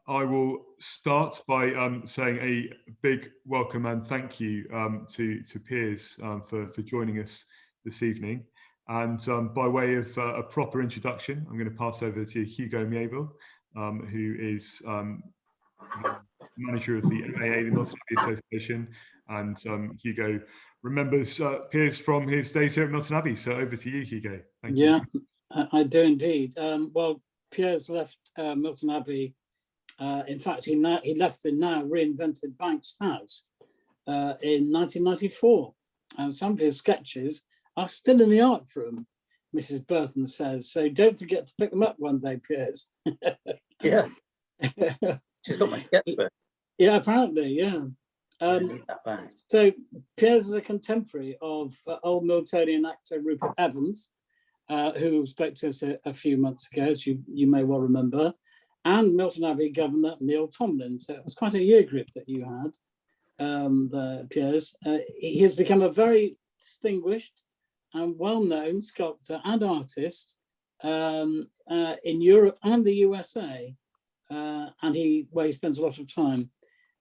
I will start by saying a big welcome and thank you to Piers for joining us this evening. And by way of a proper introduction, I'm going to pass over to Hugo Miebel, who is the manager of the MAA, the Miltonian Association. And Hugo remembers Piers from his days here at Milton Abbey. So over to you, Hugo. Thank you. Yeah, I do indeed. Well, Piers left Milton Abbey. In fact, he left the now reinvented Banks House in 1994. And some of his sketches are still in the art room, Mrs. Burton says. So don't forget to pick them up one day, Piers. Yeah. She's got my sketchbook. Yeah, apparently, yeah. Need that back. So Piers is a contemporary of old Miltonian actor Rupert Evans, who spoke to us a few months ago, as you may well remember, and Milton Abbey Governor Neil Tomlin. So it was quite a year group that you had, Piers. He has become a very distinguished and well-known sculptor and artist in Europe and the USA, and where he spends a lot of time.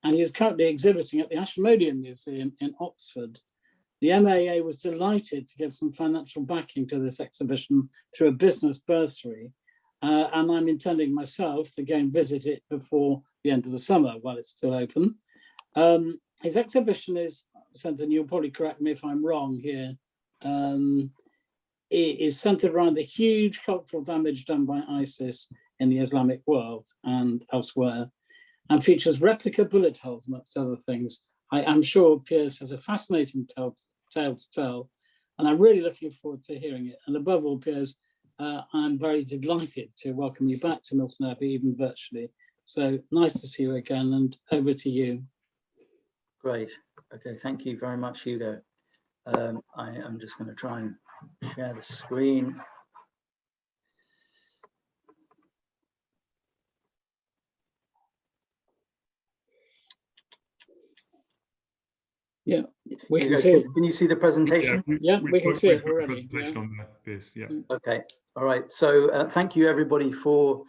And he is currently exhibiting at the Mosul Museum in Oxford. The MAA was delighted to give some financial backing to this exhibition through a business bursary, and I'm intending myself to go and visit it before the end of the summer while it's still open. His exhibition is centered, and you'll probably correct me if I'm wrong here, it is centered around the huge cultural damage done by ISIS in the Islamic world and elsewhere, and features replica bullet holes, amongst other things. I am sure Piers has a fascinating tale to tell, and I'm really looking forward to hearing it. And above all, Piers, I'm very delighted to welcome you back to Milton Abbey, even virtually. So nice to see you again, and over to you. Great. Okay, thank you very much, Hugo. I am just going to try and share the screen. Yeah, we can see it. Can you see the presentation? Yeah, we can see it already. Yeah. Okay. All right. So thank you everybody for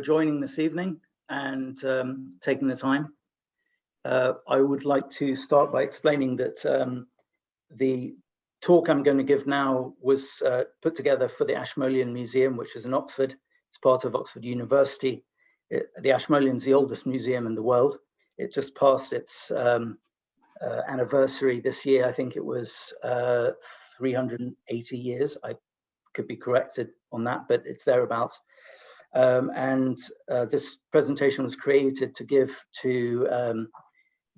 joining this evening and taking the time. I would like to start by explaining that the talk I'm going to give now was put together for the Mosul Museum, which is in Oxford. It's part of Oxford University. The Mosul is the oldest museum in the world. It just passed its anniversary this year. I think it was 380 years. I could be corrected on that, but it's thereabouts. This presentation was created to give to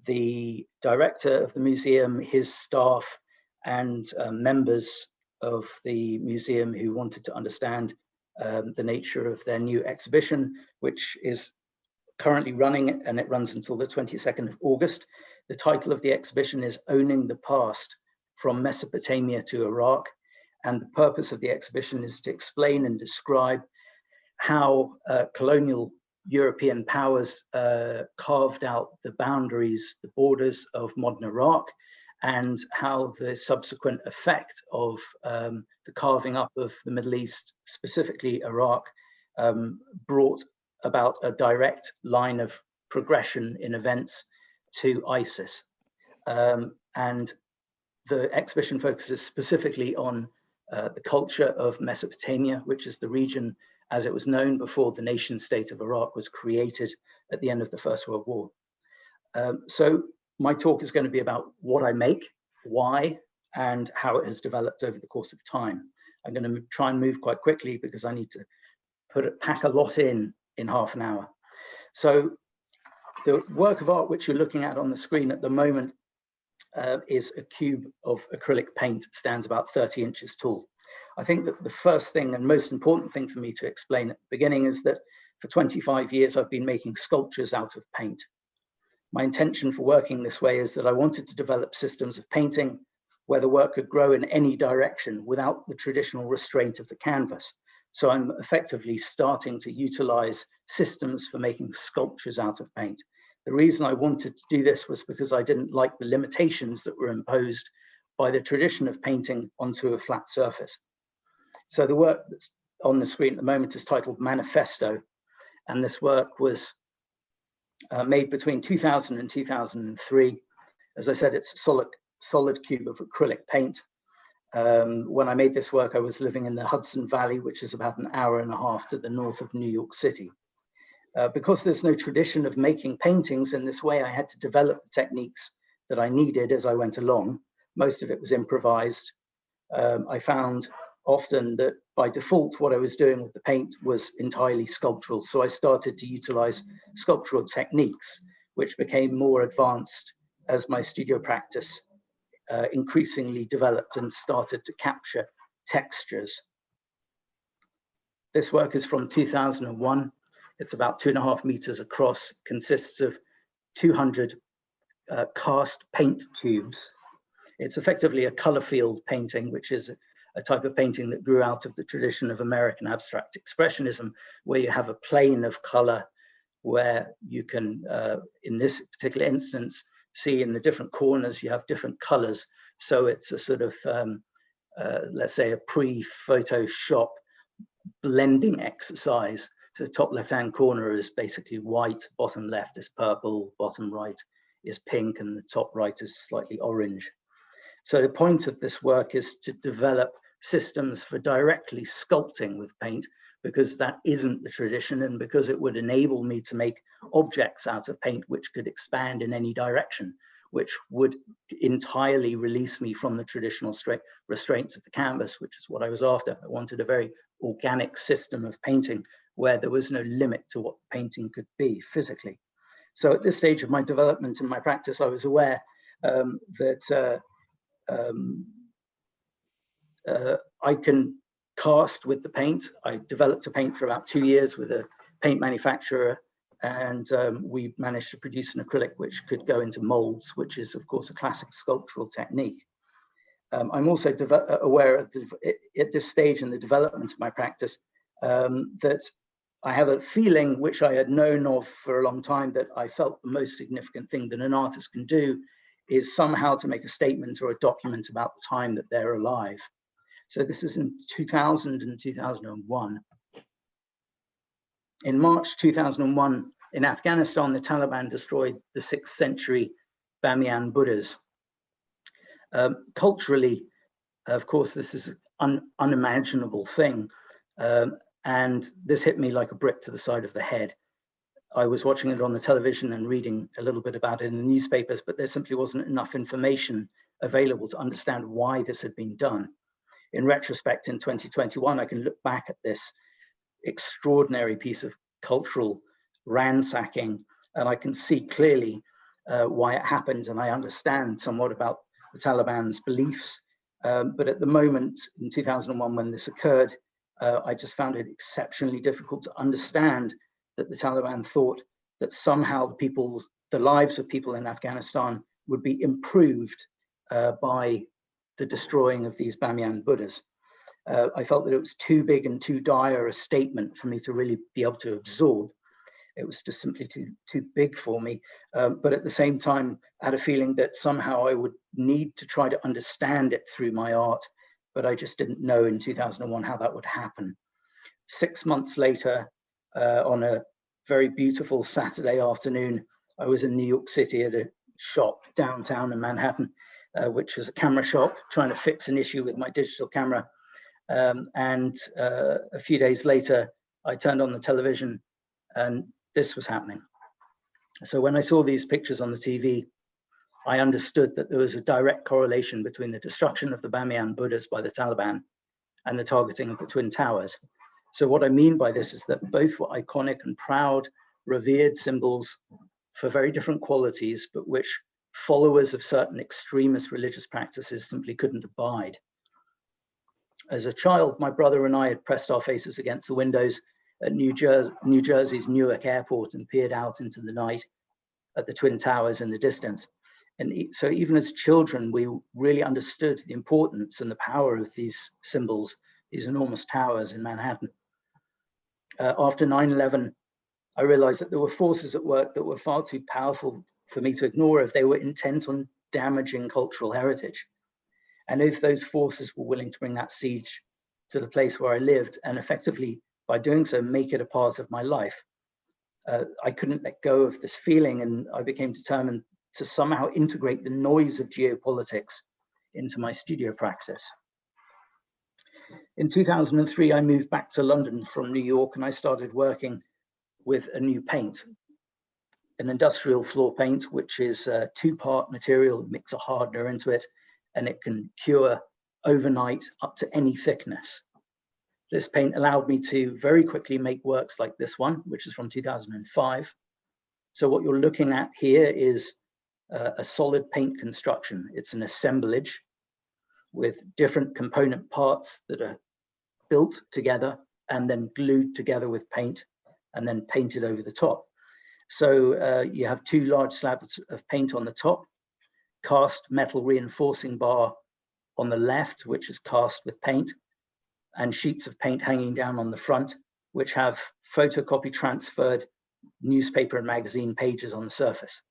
the director of the museum, his staff, and members of the museum who wanted to understand the nature of their new exhibition, which is currently running, and it runs until the 22nd of August. The title of the exhibition is Owning the Past, From Mesopotamia to Iraq. And the purpose of the exhibition is to explain and describe how colonial European powers carved out the boundaries, the borders of modern Iraq, and how the subsequent effect of the carving up of the Middle East, specifically Iraq, brought about a direct line of progression in events to ISIS. And the exhibition focuses specifically on the culture of Mesopotamia, which is the region as it was known before the nation state of Iraq was created at the end of the First World War. So my talk is going to be about what I make, why, and how it has developed over the course of time. I'm going to try and move quite quickly because I need to pack a lot in half an hour. So the work of art which you're looking at on the screen at the moment is a cube of acrylic paint, stands about 30 inches tall. I think that the first thing and most important thing for me to explain at the beginning is that for 25 years I've been making sculptures out of paint. My intention for working this way is that I wanted to develop systems of painting where the work could grow in any direction without the traditional restraint of the canvas. So I'm effectively starting to utilize systems for making sculptures out of paint. The reason I wanted to do this was because I didn't like the limitations that were imposed by the tradition of painting onto a flat surface. So the work that's on the screen at the moment is titled Manifesto, and this work was made between 2000 and 2003. As I said, it's a solid cube of acrylic paint. When I made this work, I was living in the Hudson Valley, which is about an hour and a half to the north of New York City. Because there's no tradition of making paintings in this way, I had to develop the techniques that I needed as I went along. Most of it was improvised. I found often that by default, what I was doing with the paint was entirely sculptural. So I started to utilize sculptural techniques, which became more advanced as my studio practice increasingly developed and started to capture textures. This work is from 2001. It's about 2.5 meters across, consists of 200 cast paint tubes. It's effectively a color field painting, which is a type of painting that grew out of the tradition of American abstract expressionism, where you have a plane of color where you can, in this particular instance, see in the different corners, you have different colors. So it's a sort of, let's say, a pre-Photoshop blending exercise. So the top left-hand corner is basically white, bottom left is purple, bottom right is pink, and the top right is slightly orange. So the point of this work is to develop systems for directly sculpting with paint, because that isn't the tradition, and because it would enable me to make objects out of paint which could expand in any direction, which would entirely release me from the traditional restraints of the canvas, which is what I was after. I wanted a very organic system of painting where there was no limit to what painting could be physically. So at this stage of my development and my practice, I was aware that I can cast with the paint. I developed a paint for about 2 years with a paint manufacturer, and we managed to produce an acrylic which could go into molds, which is of course a classic sculptural technique. I'm also aware of at this stage in the development of my practice that I have a feeling, which I had known of for a long time, that I felt the most significant thing that an artist can do is somehow to make a statement or a document about the time that they're alive. So this is in 2000 and 2001. In March 2001, in Afghanistan, the Taliban destroyed the 6th century Bamiyan Buddhas. Culturally, of course, this is an unimaginable thing. And this hit me like a brick to the side of the head. I was watching it on the television and reading a little bit about it in the newspapers, but there simply wasn't enough information available to understand why this had been done. In retrospect, in 2021, I can look back at this extraordinary piece of cultural ransacking, and I can see clearly why it happened, and I understand somewhat about the Taliban's beliefs. But at the moment, in 2001, when this occurred, I just found it exceptionally difficult to understand that the Taliban thought that somehow the lives of people in Afghanistan would be improved by the destroying of these Bamiyan Buddhas. I felt that it was too big and too dire a statement for me to really be able to absorb. It was just simply too big for me. But at the same time, I had a feeling that somehow I would need to try to understand it through my art, but I just didn't know in 2001 how that would happen. 6 months later, on a very beautiful Saturday afternoon, I was in New York City at a shop downtown in Manhattan, which was a camera shop, trying to fix an issue with my digital camera. And a few days later, I turned on the television and this was happening. So when I saw these pictures on the TV, I understood that there was a direct correlation between the destruction of the Bamiyan Buddhas by the Taliban and the targeting of the Twin Towers. So what I mean by this is that both were iconic and proud, revered symbols for very different qualities, but which followers of certain extremist religious practices simply couldn't abide. As a child, my brother and I had pressed our faces against the windows at New Jersey's Newark Airport and peered out into the night at the Twin Towers in the distance. And so even as children, we really understood the importance and the power of these symbols, these enormous towers in Manhattan. After 9/11, I realized that there were forces at work that were far too powerful for me to ignore if they were intent on damaging cultural heritage. And if those forces were willing to bring that siege to the place where I lived, and effectively, by doing so, make it a part of my life, I couldn't let go of this feeling, and I became determined to somehow integrate the noise of geopolitics into my studio practice. In 2003, I moved back to London from New York, and I started working with a new paint, an industrial floor paint, which is a two-part material, mix a hardener into it, and it can cure overnight up to any thickness. This paint allowed me to very quickly make works like this one, which is from 2005. So what you're looking at here is a solid paint construction. It's an assemblage with different component parts that are built together and then glued together with paint and then painted over the top. So you have two large slabs of paint on the top, cast metal reinforcing bar on the left, which is cast with paint, and sheets of paint hanging down on the front, which have photocopy transferred newspaper and magazine pages on the surface.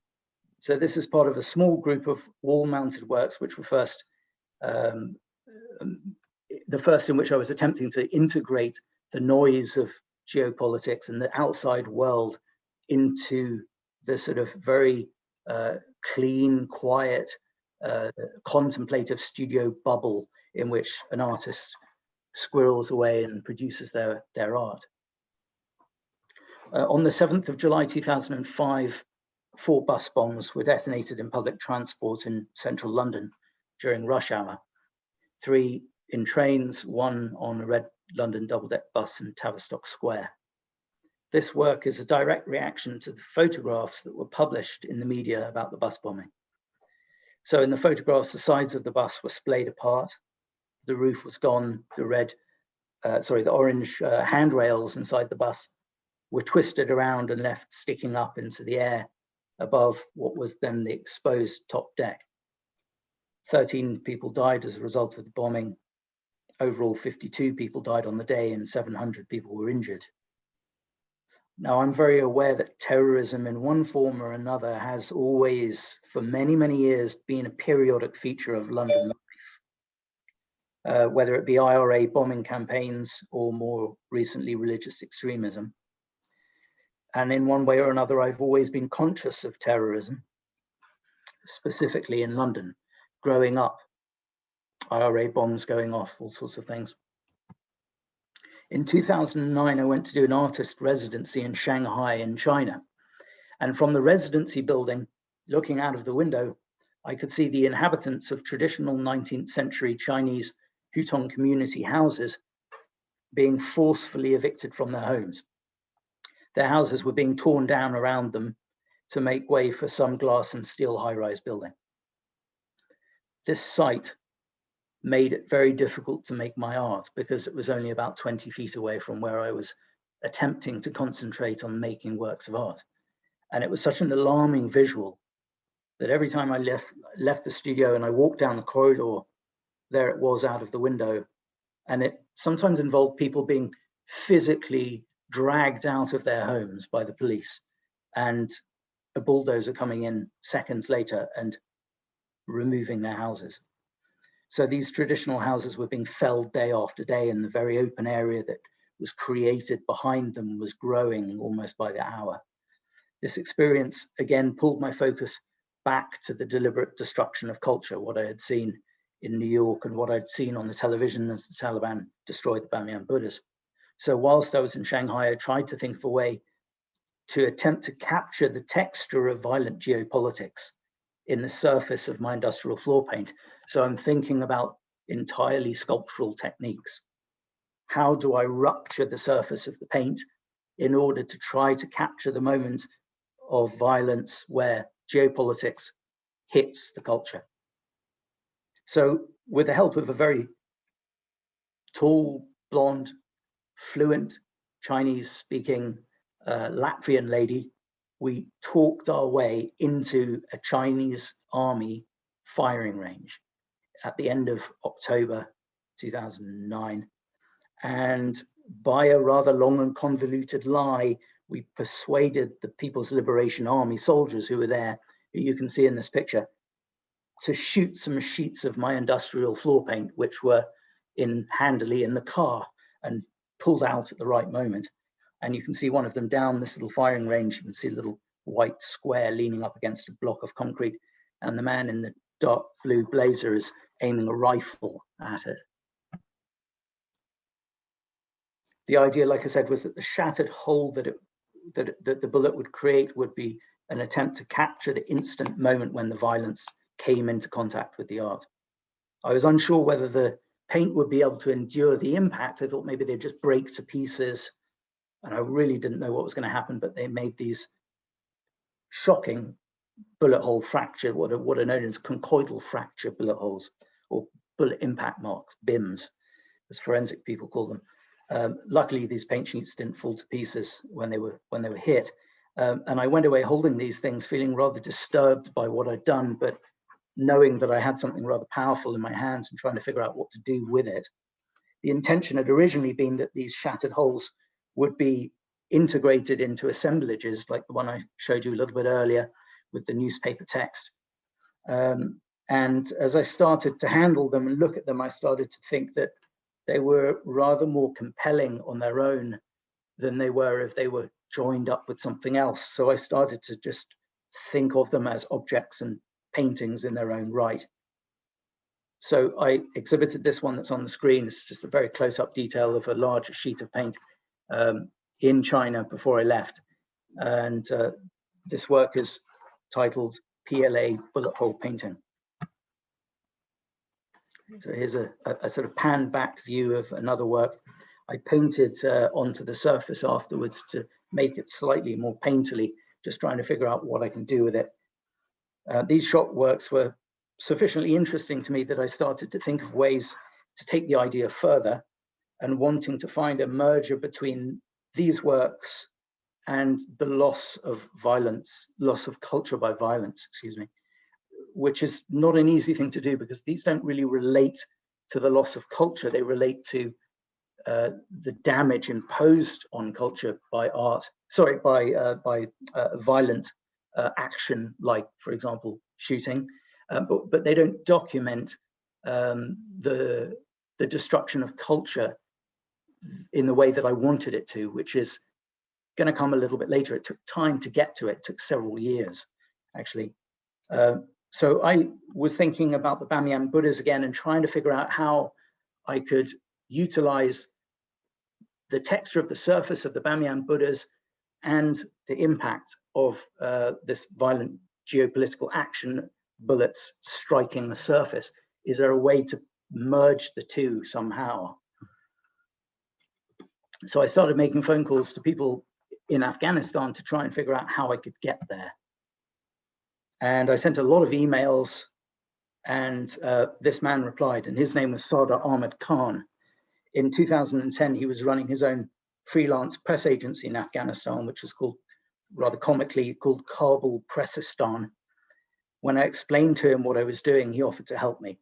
So this is part of a small group of wall-mounted works, which were first, the first in which I was attempting to integrate the noise of geopolitics and the outside world into the sort of very clean, quiet, contemplative studio bubble in which an artist squirrels away and produces their art. On the 7th of July 2005, 4 bus bombs were detonated in public transport in central London during rush hour. 3 in trains, 1 on a red London double-deck bus in Tavistock Square. This work is a direct reaction to the photographs that were published in the media about the bus bombing. So in the photographs, the sides of the bus were splayed apart, the roof was gone, the orange handrails inside the bus were twisted around and left sticking up into the air above what was then the exposed top deck. 13 people died as a result of the bombing. Overall, 52 people died on the day and 700 people were injured. Now, I'm very aware that terrorism in one form or another has always, for many, many years, been a periodic feature of London life, whether it be IRA bombing campaigns or more recently religious extremism. And in one way or another, I've always been conscious of terrorism, specifically in London, growing up, IRA bombs going off, all sorts of things. In 2009, I went to do an artist residency in Shanghai in China. And from the residency building, looking out of the window, I could see the inhabitants of traditional 19th century Chinese Hutong community houses being forcefully evicted from their homes. Their houses were being torn down around them to make way for some glass and steel high-rise building. This sight made it very difficult to make my art because it was only about 20 feet away from where I was attempting to concentrate on making works of art. And it was such an alarming visual that every time I left the studio and I walked down the corridor, there it was out of the window. And it sometimes involved people being physically dragged out of their homes by the police and a bulldozer coming in seconds later and removing their houses. So these traditional houses were being felled day after day, and the very open area that was created behind them was growing almost by the hour. This experience again pulled my focus back to the deliberate destruction of culture, what I had seen in New York and what I'd seen on the television as the Taliban destroyed the Bamiyan Buddhas. So whilst I was in Shanghai, I tried to think of a way to attempt to capture the texture of violent geopolitics in the surface of my industrial floor paint. So I'm thinking about entirely sculptural techniques. How do I rupture the surface of the paint in order to try to capture the moment of violence where geopolitics hits the culture? So with the help of a very tall, blonde, fluent Chinese-speaking Latvian lady, we talked our way into a Chinese army firing range at the end of October 2009. And by a rather long and convoluted lie, we persuaded the People's Liberation Army soldiers who were there, who you can see in this picture, to shoot some sheets of my industrial floor paint, which were handily in the car and pulled out at the right moment. And you can see one of them down this little firing range. You can see a little white square leaning up against a block of concrete. And the man in the dark blue blazer is aiming a rifle at it. The idea, like I said, was that the shattered hole that the bullet would create would be an attempt to capture the instant moment when the violence came into contact with the art. I was unsure whether the paint would be able to endure the impact. I thought maybe they'd just break to pieces, and I really didn't know what was going to happen, but they made these shocking bullet hole fracture, what are known as concoidal fracture bullet holes, or bullet impact marks, BIMs, as forensic people call them. Luckily, these paint sheets didn't fall to pieces when they were hit. And I went away holding these things, feeling rather disturbed by what I'd done, but knowing that I had something rather powerful in my hands and trying to figure out what to do with it. The intention had originally been that these shattered holes would be integrated into assemblages, like the one I showed you a little bit earlier with the newspaper text. And as I started to handle them and look at them, I started to think that they were rather more compelling on their own than they were if they were joined up with something else. So I started to just think of them as objects and paintings in their own right. So I exhibited this one that's on the screen. It's just a very close-up detail of a large sheet of paint in China before I left. And this work is titled PLA Bullet Hole Painting. So here's a sort of pan-back view of another work. I painted onto the surface afterwards to make it slightly more painterly, just trying to figure out what I can do with it. These shot works were sufficiently interesting to me that I started to think of ways to take the idea further, and wanting to find a merger between these works and the loss of violence, loss of culture by violence, excuse me, which is not an easy thing to do because these don't really relate to the loss of culture. They relate to the damage imposed on culture by violent action, like, for example, shooting, but they don't document the destruction of culture in the way that I wanted it to, which is going to come a little bit later. It took time to get to it. It took several years, actually. So I was thinking about the Bamiyan Buddhas again and trying to figure out how I could utilize the texture of the surface of the Bamiyan Buddhas and the impact of this violent geopolitical action, bullets striking the surface. Is there a way to merge the two somehow? So I started making phone calls to people in Afghanistan to try and figure out how I could get there. And I sent a lot of emails, and this man replied, and his name was Sardar Ahmed Khan. In 2010, he was running his own freelance press agency in Afghanistan, which was called, rather comically, called Kabul Pressistan. When I explained to him what I was doing, he offered to help me.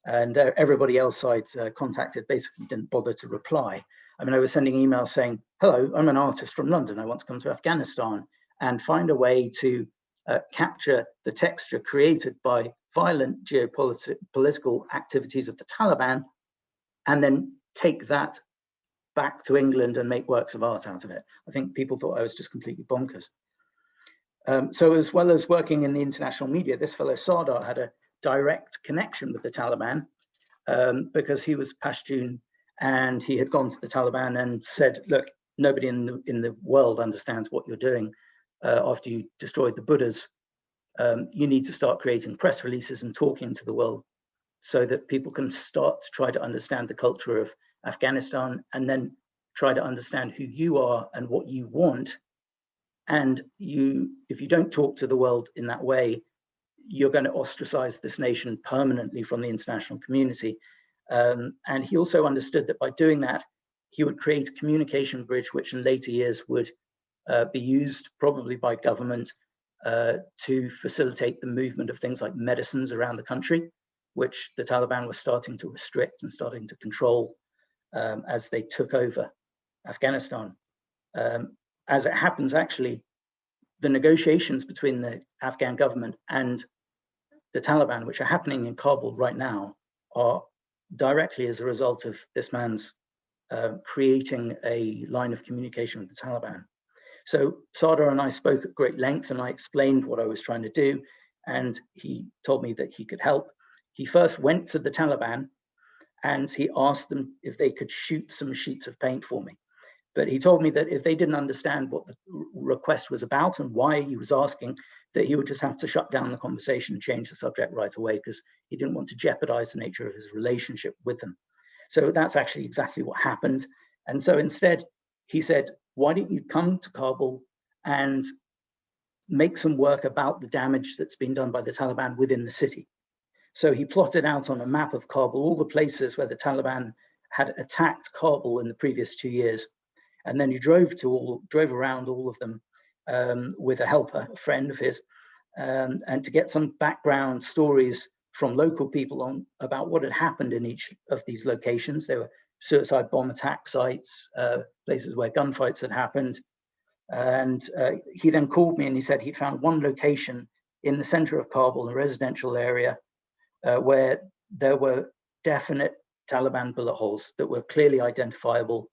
And everybody else I'd contacted basically didn't bother to reply. I mean, I was sending emails saying, hello, I'm an artist from London. I want to come to Afghanistan and find a way to capture the texture created by violent geopolitical activities of the Taliban, and then take that back to England and make works of art out of it. I think people thought I was just completely bonkers. So as well as working in the international media, this fellow Sardar had a direct connection with the Taliban because he was Pashtun, and he had gone to the Taliban and said, look, nobody in the world understands what you're doing after you destroyed the Buddhas. You need to start creating press releases and talking to the world so that people can start to try to understand the culture of Afghanistan, and then try to understand who you are and what you want. And if you don't talk to the world in that way, you're going to ostracize this nation permanently from the international community. And he also understood that by doing that, he would create a communication bridge, which in later years would be used probably by government to facilitate the movement of things like medicines around the country, which the Taliban was starting to restrict and starting to control as they took over Afghanistan. As it happens, actually, the negotiations between the Afghan government and the Taliban, which are happening in Kabul right now, are directly as a result of this man's creating a line of communication with the Taliban. So Sardar and I spoke at great length, and I explained what I was trying to do, and he told me that he could help. He first went to the Taliban and he asked them if they could shoot some sheets of paint for me. But he told me that if they didn't understand what the request was about and why he was asking, that he would just have to shut down the conversation and change the subject right away, because he didn't want to jeopardize the nature of his relationship with them. So that's actually exactly what happened. And so instead, he said, why don't you come to Kabul and make some work about the damage that's been done by the Taliban within the city? So he plotted out on a map of Kabul all the places where the Taliban had attacked Kabul in the previous 2 years. And then he drove around all of them with a helper, a friend of his, and to get some background stories from local people about what had happened in each of these locations. There were suicide bomb attack sites, places where gunfights had happened. And he then called me and he said he found one location in the center of Kabul, a residential area, where there were definite Taliban bullet holes that were clearly identifiable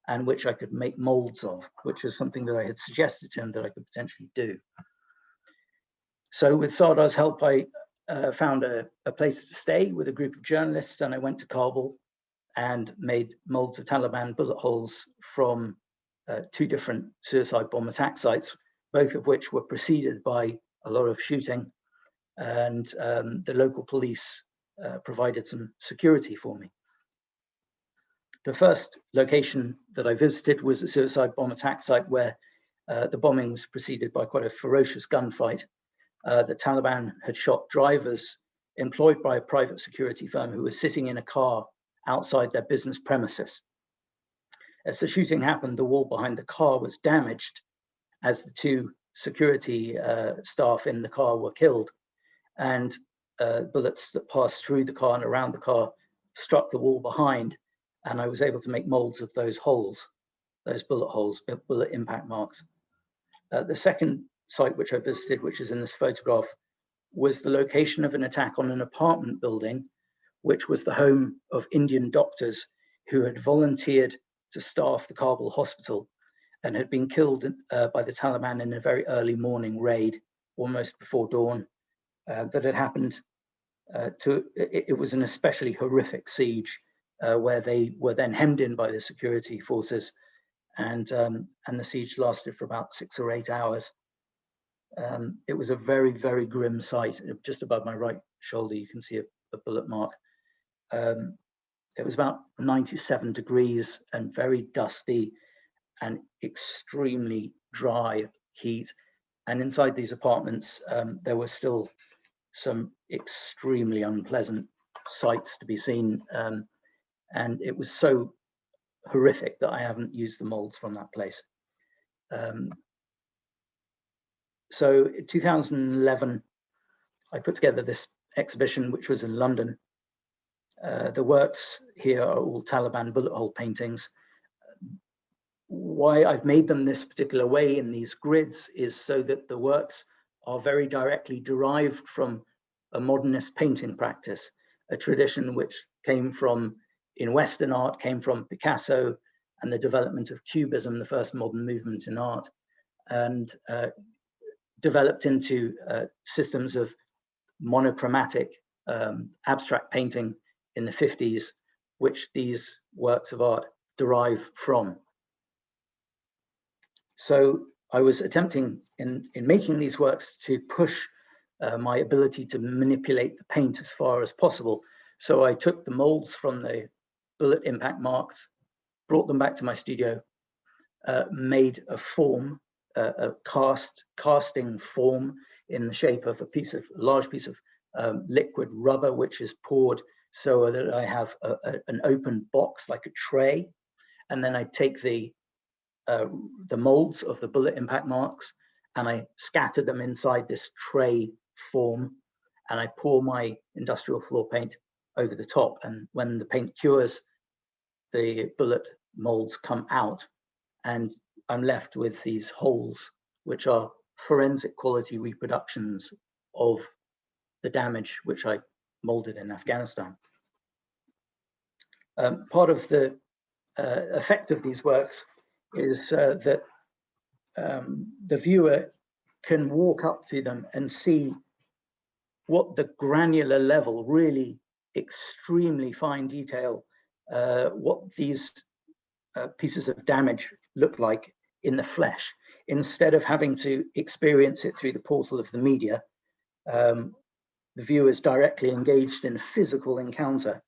and which I could make molds of, which is something that I had suggested to him that I could potentially do. So with Sardar's help, I found a place to stay with a group of journalists, and I went to Kabul and made molds of Taliban bullet holes from 2 different suicide bomb attack sites, both of which were preceded by a lot of shooting, and the local police provided some security for me. The first location that I visited was a suicide bomb attack site where the bombing was preceded by quite a ferocious gunfight. The Taliban had shot drivers employed by a private security firm who were sitting in a car outside their business premises. As the shooting happened, the wall behind the car was damaged as the 2 security staff in the car were killed, and bullets that passed through the car and around the car struck the wall behind, and I was able to make molds of those holes, those bullet holes, bullet impact marks. The second site which I visited, which is in this photograph, was the location of an attack on an apartment building, which was the home of Indian doctors who had volunteered to staff the Kabul hospital and had been killed by the Taliban in a very early morning raid, almost before dawn, that had happened it was an especially horrific siege where they were then hemmed in by the security forces, and the siege lasted for about 6 or 8 hours. It was a very, very grim sight. Just above my right shoulder, you can see a bullet mark. It was about 97 degrees and very dusty and extremely dry heat. And inside these apartments, there were still some extremely unpleasant sights to be seen. And it was so horrific that I haven't used the molds from that place. So in 2011, I put together this exhibition, which was in London. The works here are all Taliban bullet hole paintings. Why I've made them this particular way in these grids is so that the works are very directly derived from a modernist painting practice, a tradition which came from, in Western art, came from Picasso and the development of Cubism, the first modern movement in art, and developed into systems of monochromatic abstract painting in the 50s, which these works of art derive from. So I was attempting in making these works to push my ability to manipulate the paint as far as possible. So I took the molds from the bullet impact marks, brought them back to my studio, made a form, a casting form in the shape of a large piece of liquid rubber, which is poured so that I have an open box like a tray. And then I take the molds of the bullet impact marks and I scatter them inside this tray form, and I pour my industrial floor paint over the top. And when the paint cures, the bullet molds come out, and I'm left with these holes, which are forensic quality reproductions of the damage which I molded in Afghanistan. Part of the effect of these works is that the viewer can walk up to them and see what the granular level, really extremely fine detail, what these pieces of damage look like in the flesh, instead of having to experience it through the portal of the media. The viewer is directly engaged in a physical encounter,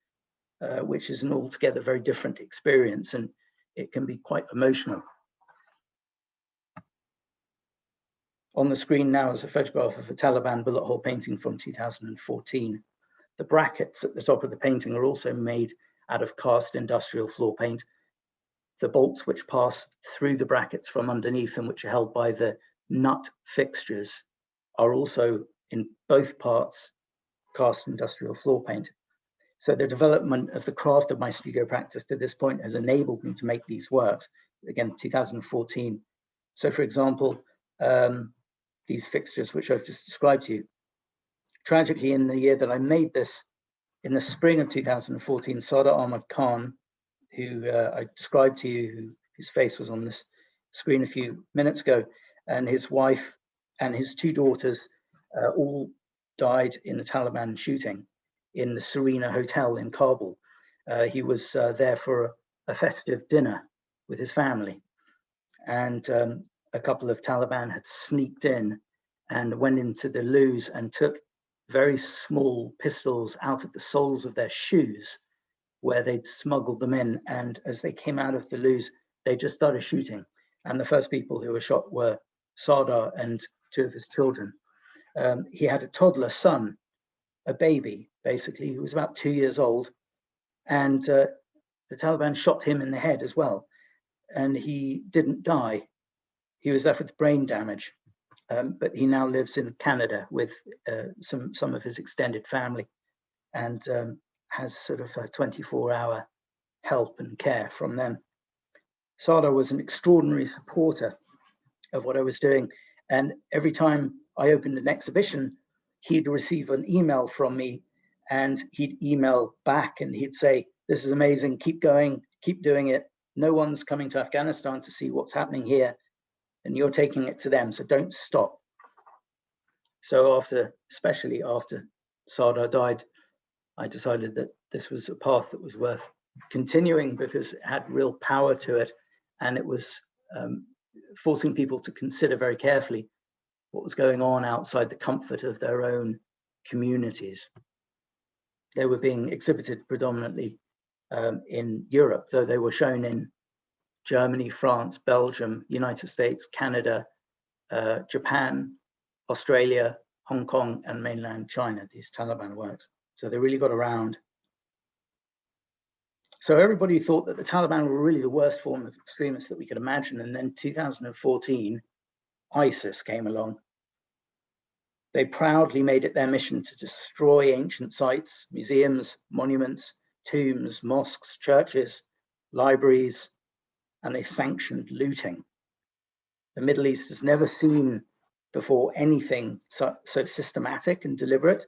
which is an altogether very different experience, and it can be quite emotional. On the screen now is a photograph of a Taliban bullet hole painting from 2014. The brackets at the top of the painting are also made out of cast industrial floor paint. The bolts which pass through the brackets from underneath and which are held by the nut fixtures are also in both parts cast industrial floor paint. So the development of the craft of my studio practice to this point has enabled me to make these works, again, 2014. So for example, these fixtures which I've just described to you. Tragically, in the year that I made this, in the spring of 2014, Sadr Ahmad Khan, who I described to you, whose face was on this screen a few minutes ago, and his wife and his two daughters all died in the Taliban shooting in the Serena Hotel in Kabul. He was there for a festive dinner with his family, and a couple of Taliban had sneaked in and went into the loos and took very small pistols out of the soles of their shoes where they'd smuggled them in. And as they came out of the loos, they just started shooting. And the first people who were shot were Sadr and two of his children. He had a toddler son, a baby, basically, who was about 2 years old. And the Taliban shot him in the head as well. And he didn't die. He was left with brain damage, but he now lives in Canada with some of his extended family, and has sort of a 24-hour help and care from them. Sadr was an extraordinary supporter of what I was doing, and every time I opened an exhibition, he'd receive an email from me, and he'd email back and he'd say, "This is amazing, keep going, keep doing it. No one's coming to Afghanistan to see what's happening here, and you're taking it to them, so don't stop." So especially after Sadr died, I decided that this was a path that was worth continuing because it had real power to it, and it was forcing people to consider very carefully what was going on outside the comfort of their own communities. They were being exhibited predominantly in Europe, though they were shown in Germany, France, Belgium, United States, Canada, Japan, Australia, Hong Kong, and mainland China, these Taliban works. So they really got around. So everybody thought that the Taliban were really the worst form of extremists that we could imagine. And then 2014, ISIS came along. They proudly made it their mission to destroy ancient sites, museums, monuments, tombs, mosques, churches, libraries, and they sanctioned looting. The Middle East has never seen before anything so systematic and deliberate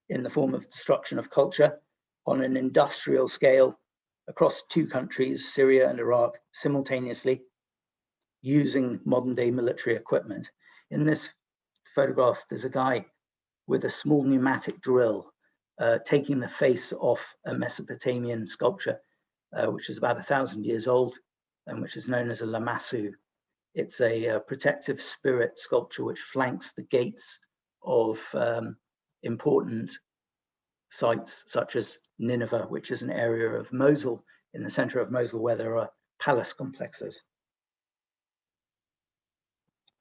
in the form of destruction of culture on an industrial scale across two countries, Syria and Iraq, simultaneously, using modern day military equipment. In this photograph, there's a guy with a small pneumatic drill taking the face off a Mesopotamian sculpture, which is about 1,000 years old and which is known as a lamassu. It's a protective spirit sculpture which flanks the gates of important sites such as Nineveh, which is an area of Mosul, in the center of Mosul, where there are palace complexes.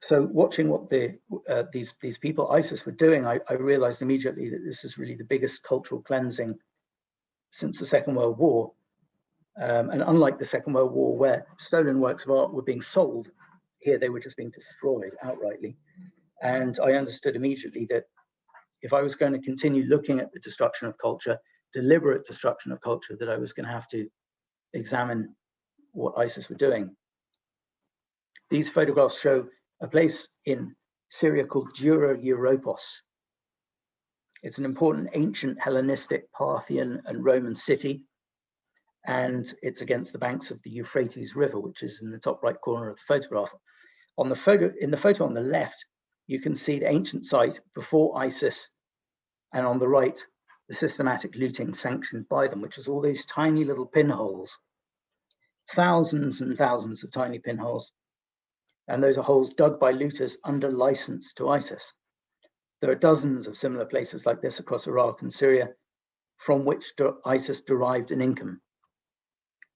So watching what these people, ISIS, were doing, I realized immediately that this is really the biggest cultural cleansing since the Second World War. And unlike the Second World War, where stolen works of art were being sold, here they were just being destroyed outrightly. And I understood immediately that if I was going to continue looking at the destruction of culture, deliberate destruction of culture, that I was going to have to examine what ISIS were doing. These photographs show a place in Syria called Dura Europos. It's an important ancient Hellenistic, Parthian, and Roman city. and it's against the banks of the Euphrates River, which is in the top right corner of the photograph. On the photo, in the photo on the left, you can see the ancient site before ISIS, and on the right, the systematic looting sanctioned by them, which is all these tiny little pinholes, thousands and thousands of tiny pinholes. And those are holes dug by looters under license to ISIS. There are dozens of similar places like this across Iraq and Syria, from which ISIS derived an income.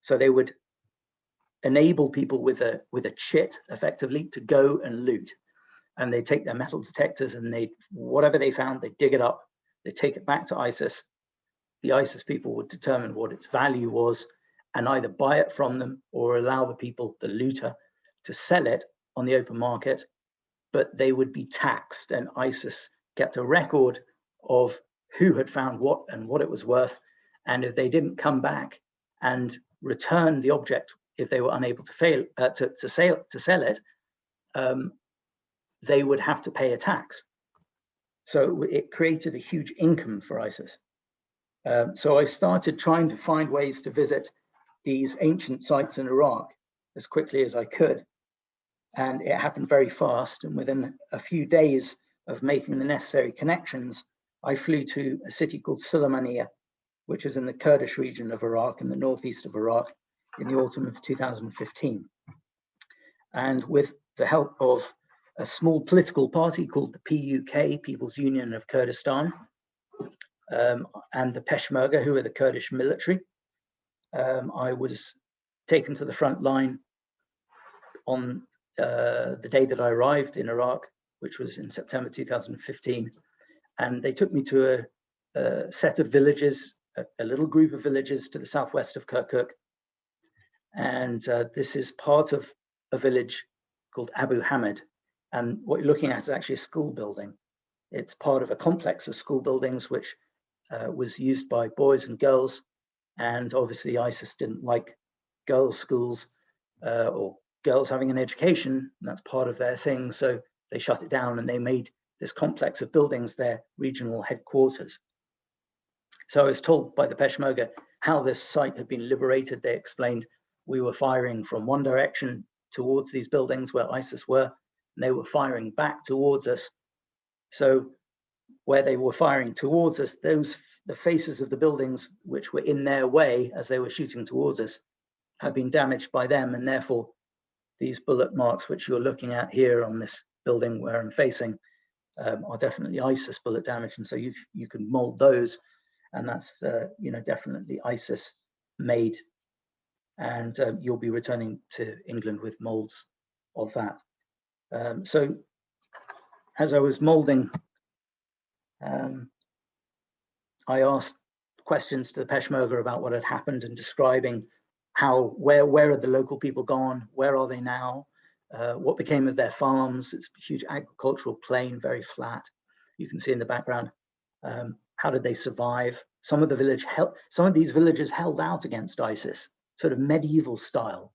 So they would enable people with a chit, effectively, to go and loot. And they take their metal detectors and whatever they found, they dig it up, they take it back to ISIS. The ISIS people would determine what its value was and either buy it from them or allow the people, the looter, to sell it on the open market, but they would be taxed, and ISIS kept a record of who had found what and what it was worth. And if they didn't come back and return the object, if they were unable to sell it, they would have to pay a tax. So it created a huge income for ISIS. So I started trying to find ways to visit these ancient sites in Iraq as quickly as I could. And it happened very fast. And within a few days of making the necessary connections, I flew to a city called Sulaymaniyah, which is in the Kurdish region of Iraq, in the northeast of Iraq, in the autumn of 2015. And with the help of a small political party called the PUK, People's Union of Kurdistan, and the Peshmerga, who are the Kurdish military, I was taken to the front line on the day that I arrived in Iraq, which was in September 2015. And they took me to a set of villages, a little group of villages to the southwest of Kirkuk. And this is part of a village called Abu Hamid. And what you're looking at is actually a school building. It's part of a complex of school buildings, which was used by boys and girls. And obviously ISIS didn't like girls' schools or girls having an education, and that's part of their thing. So they shut it down and they made this complex of buildings their regional headquarters. So I was told by the Peshmerga how this site had been liberated. They explained we were firing from one direction towards these buildings where ISIS were, and they were firing back towards us. So where they were firing towards us, the faces of the buildings which were in their way as they were shooting towards us had been damaged by them, and therefore these bullet marks which you're looking at here on this building where I'm facing are definitely ISIS bullet damage, and so you can mold those, and that's definitely ISIS made, and you'll be returning to England with molds of that. So as I was molding, I asked questions to the Peshmerga about what had happened and describing where are the local people gone, where are they now, what became of their farms. It's a huge agricultural plain, very flat. You can see in the background. How did they survive? Some of these villages held out against ISIS, sort of medieval style,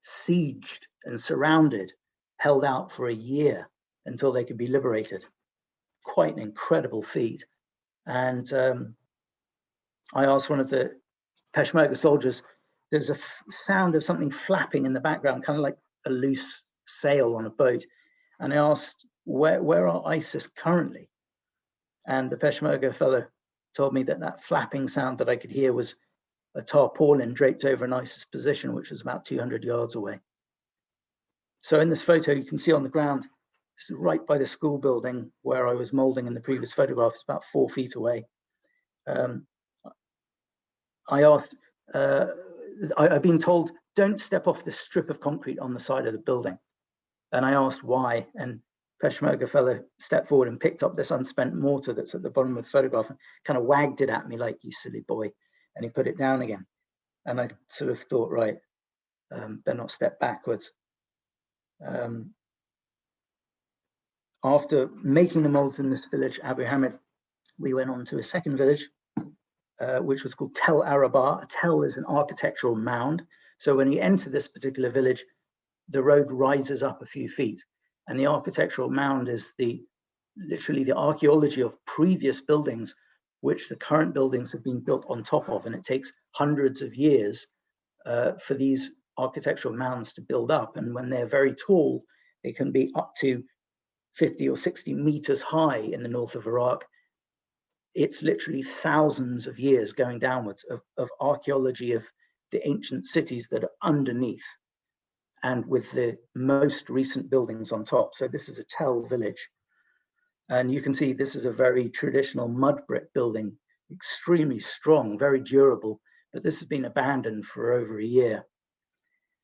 sieged and surrounded, held out for a year until they could be liberated. Quite an incredible feat. And I asked one of the Peshmerga soldiers, there's a sound of something flapping in the background, kind of like a loose sail on a boat. And I asked, where are ISIS currently? And the Peshmerga fellow told me that flapping sound that I could hear was a tarpaulin draped over an ISIS position, which was about 200 yards away. So in this photo, you can see on the ground, this is right by the school building where I was molding in the previous photograph. It's about 4 feet away. I asked, I've been told, don't step off the strip of concrete on the side of the building. And I asked why, and Peshmerga fellow stepped forward and picked up this unspent mortar that's at the bottom of the photograph and kind of wagged it at me like, you silly boy, and he put it down again. And I sort of thought, right, better not step backwards. After making the molds in this village, Abu Hamid, we went on to a second village, which was called Tel Arabah. A tel is an architectural mound. So when you enter this particular village, the road rises up a few feet. And the architectural mound is literally the archaeology of previous buildings which the current buildings have been built on top of. And it takes hundreds of years for these architectural mounds to build up. And when they're very tall, they can be up to 50 or 60 meters high in the north of Iraq. It's literally thousands of years going downwards of archaeology of the ancient cities that are underneath, and with the most recent buildings on top. So this is a Tel village. And you can see this is a very traditional mud brick building, extremely strong, very durable, but this has been abandoned for over a year.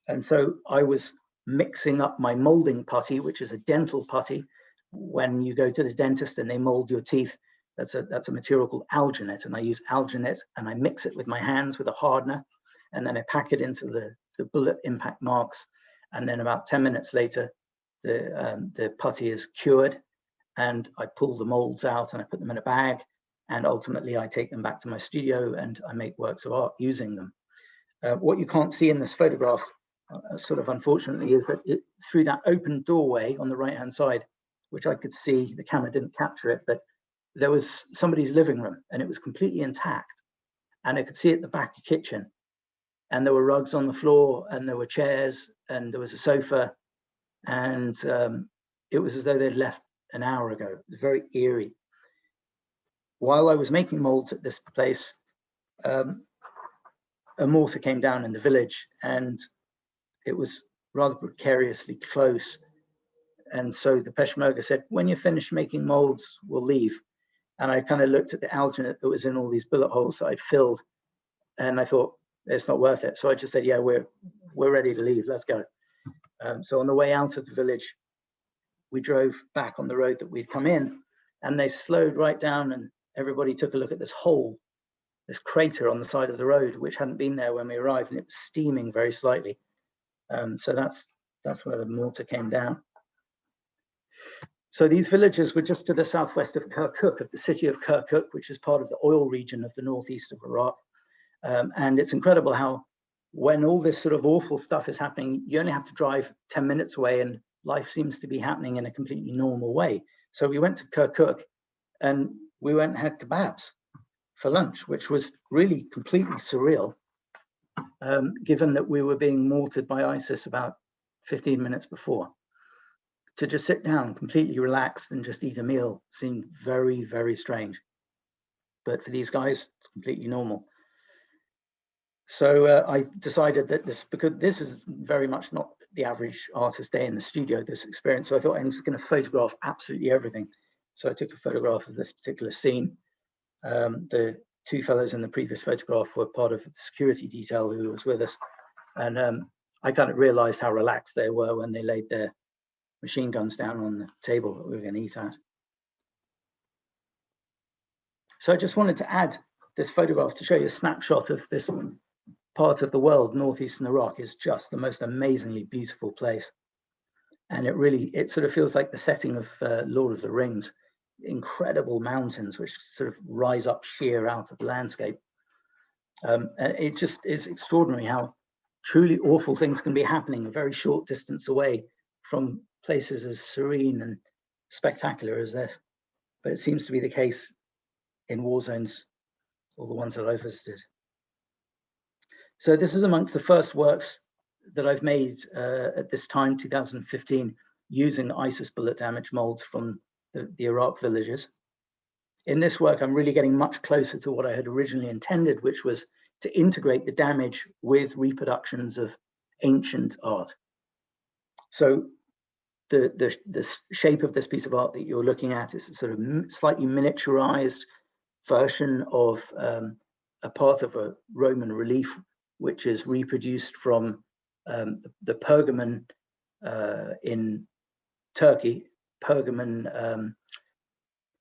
And so I was mixing up my molding putty, which is a dental putty. When you go to the dentist and they mold your teeth, that's a material called alginate. And I use alginate and I mix it with my hands with a hardener, and then I pack it into the bullet impact marks. And then about 10 minutes later, the putty is cured, and I pull the molds out and I put them in a bag. And ultimately I take them back to my studio and I make works of art using them. What you can't see in this photograph, sort of unfortunately, is that through that open doorway on the right-hand side, which I could see, the camera didn't capture it, but there was somebody's living room and it was completely intact. And I could see at the back of the kitchen, and there were rugs on the floor and there were chairs and there was a sofa, and it was as though they'd left an hour ago. It was very eerie. While I was making molds at this place, a mortar came down in the village, and it was rather precariously close. And so the Peshmerga said, when you're finished making molds, we'll leave. And I kind of looked at the alginate that was in all these bullet holes that I'd filled, and I thought, it's not worth it. So I just said, yeah, we're ready to leave, let's go. So on the way out of the village, we drove back on the road that we'd come in, and they slowed right down, and everybody took a look at this hole, this crater on the side of the road, which hadn't been there when we arrived, and it was steaming very slightly. So that's where the mortar came down. So these villages were just to the southwest of Kirkuk, of the city of Kirkuk, which is part of the oil region of the northeast of Iraq. And it's incredible how, when all this sort of awful stuff is happening, you only have to drive 10 minutes away and life seems to be happening in a completely normal way. So we went to Kirkuk and we went and had kebabs for lunch, which was really completely surreal, given that we were being mortared by ISIS about 15 minutes before. To just sit down completely relaxed and just eat a meal seemed very, very strange. But for these guys, it's completely normal. So I decided that because this is very much not the average artist day in the studio, this experience. So I thought I'm just going to photograph absolutely everything. So I took a photograph of this particular scene. The two fellows in the previous photograph were part of the security detail who was with us. And I kind of realized how relaxed they were when they laid their machine guns down on the table that we were going to eat at. So I just wanted to add this photograph to show you a snapshot of this part of the world. Northeastern Iraq is just the most amazingly beautiful place. And it sort of feels like the setting of Lord of the Rings. Incredible mountains which sort of rise up sheer out of the landscape. And it just is extraordinary how truly awful things can be happening a very short distance away from places as serene and spectacular as this. But it seems to be the case in war zones, all the ones that I visited. So this is amongst the first works that I've made at this time, 2015, using ISIS bullet damage molds from the Iraq villages. In this work, I'm really getting much closer to what I had originally intended, which was to integrate the damage with reproductions of ancient art. So the shape of this piece of art that you're looking at is a sort of slightly miniaturized version of a part of a Roman relief, which is reproduced from the Pergamon in Turkey. Pergamon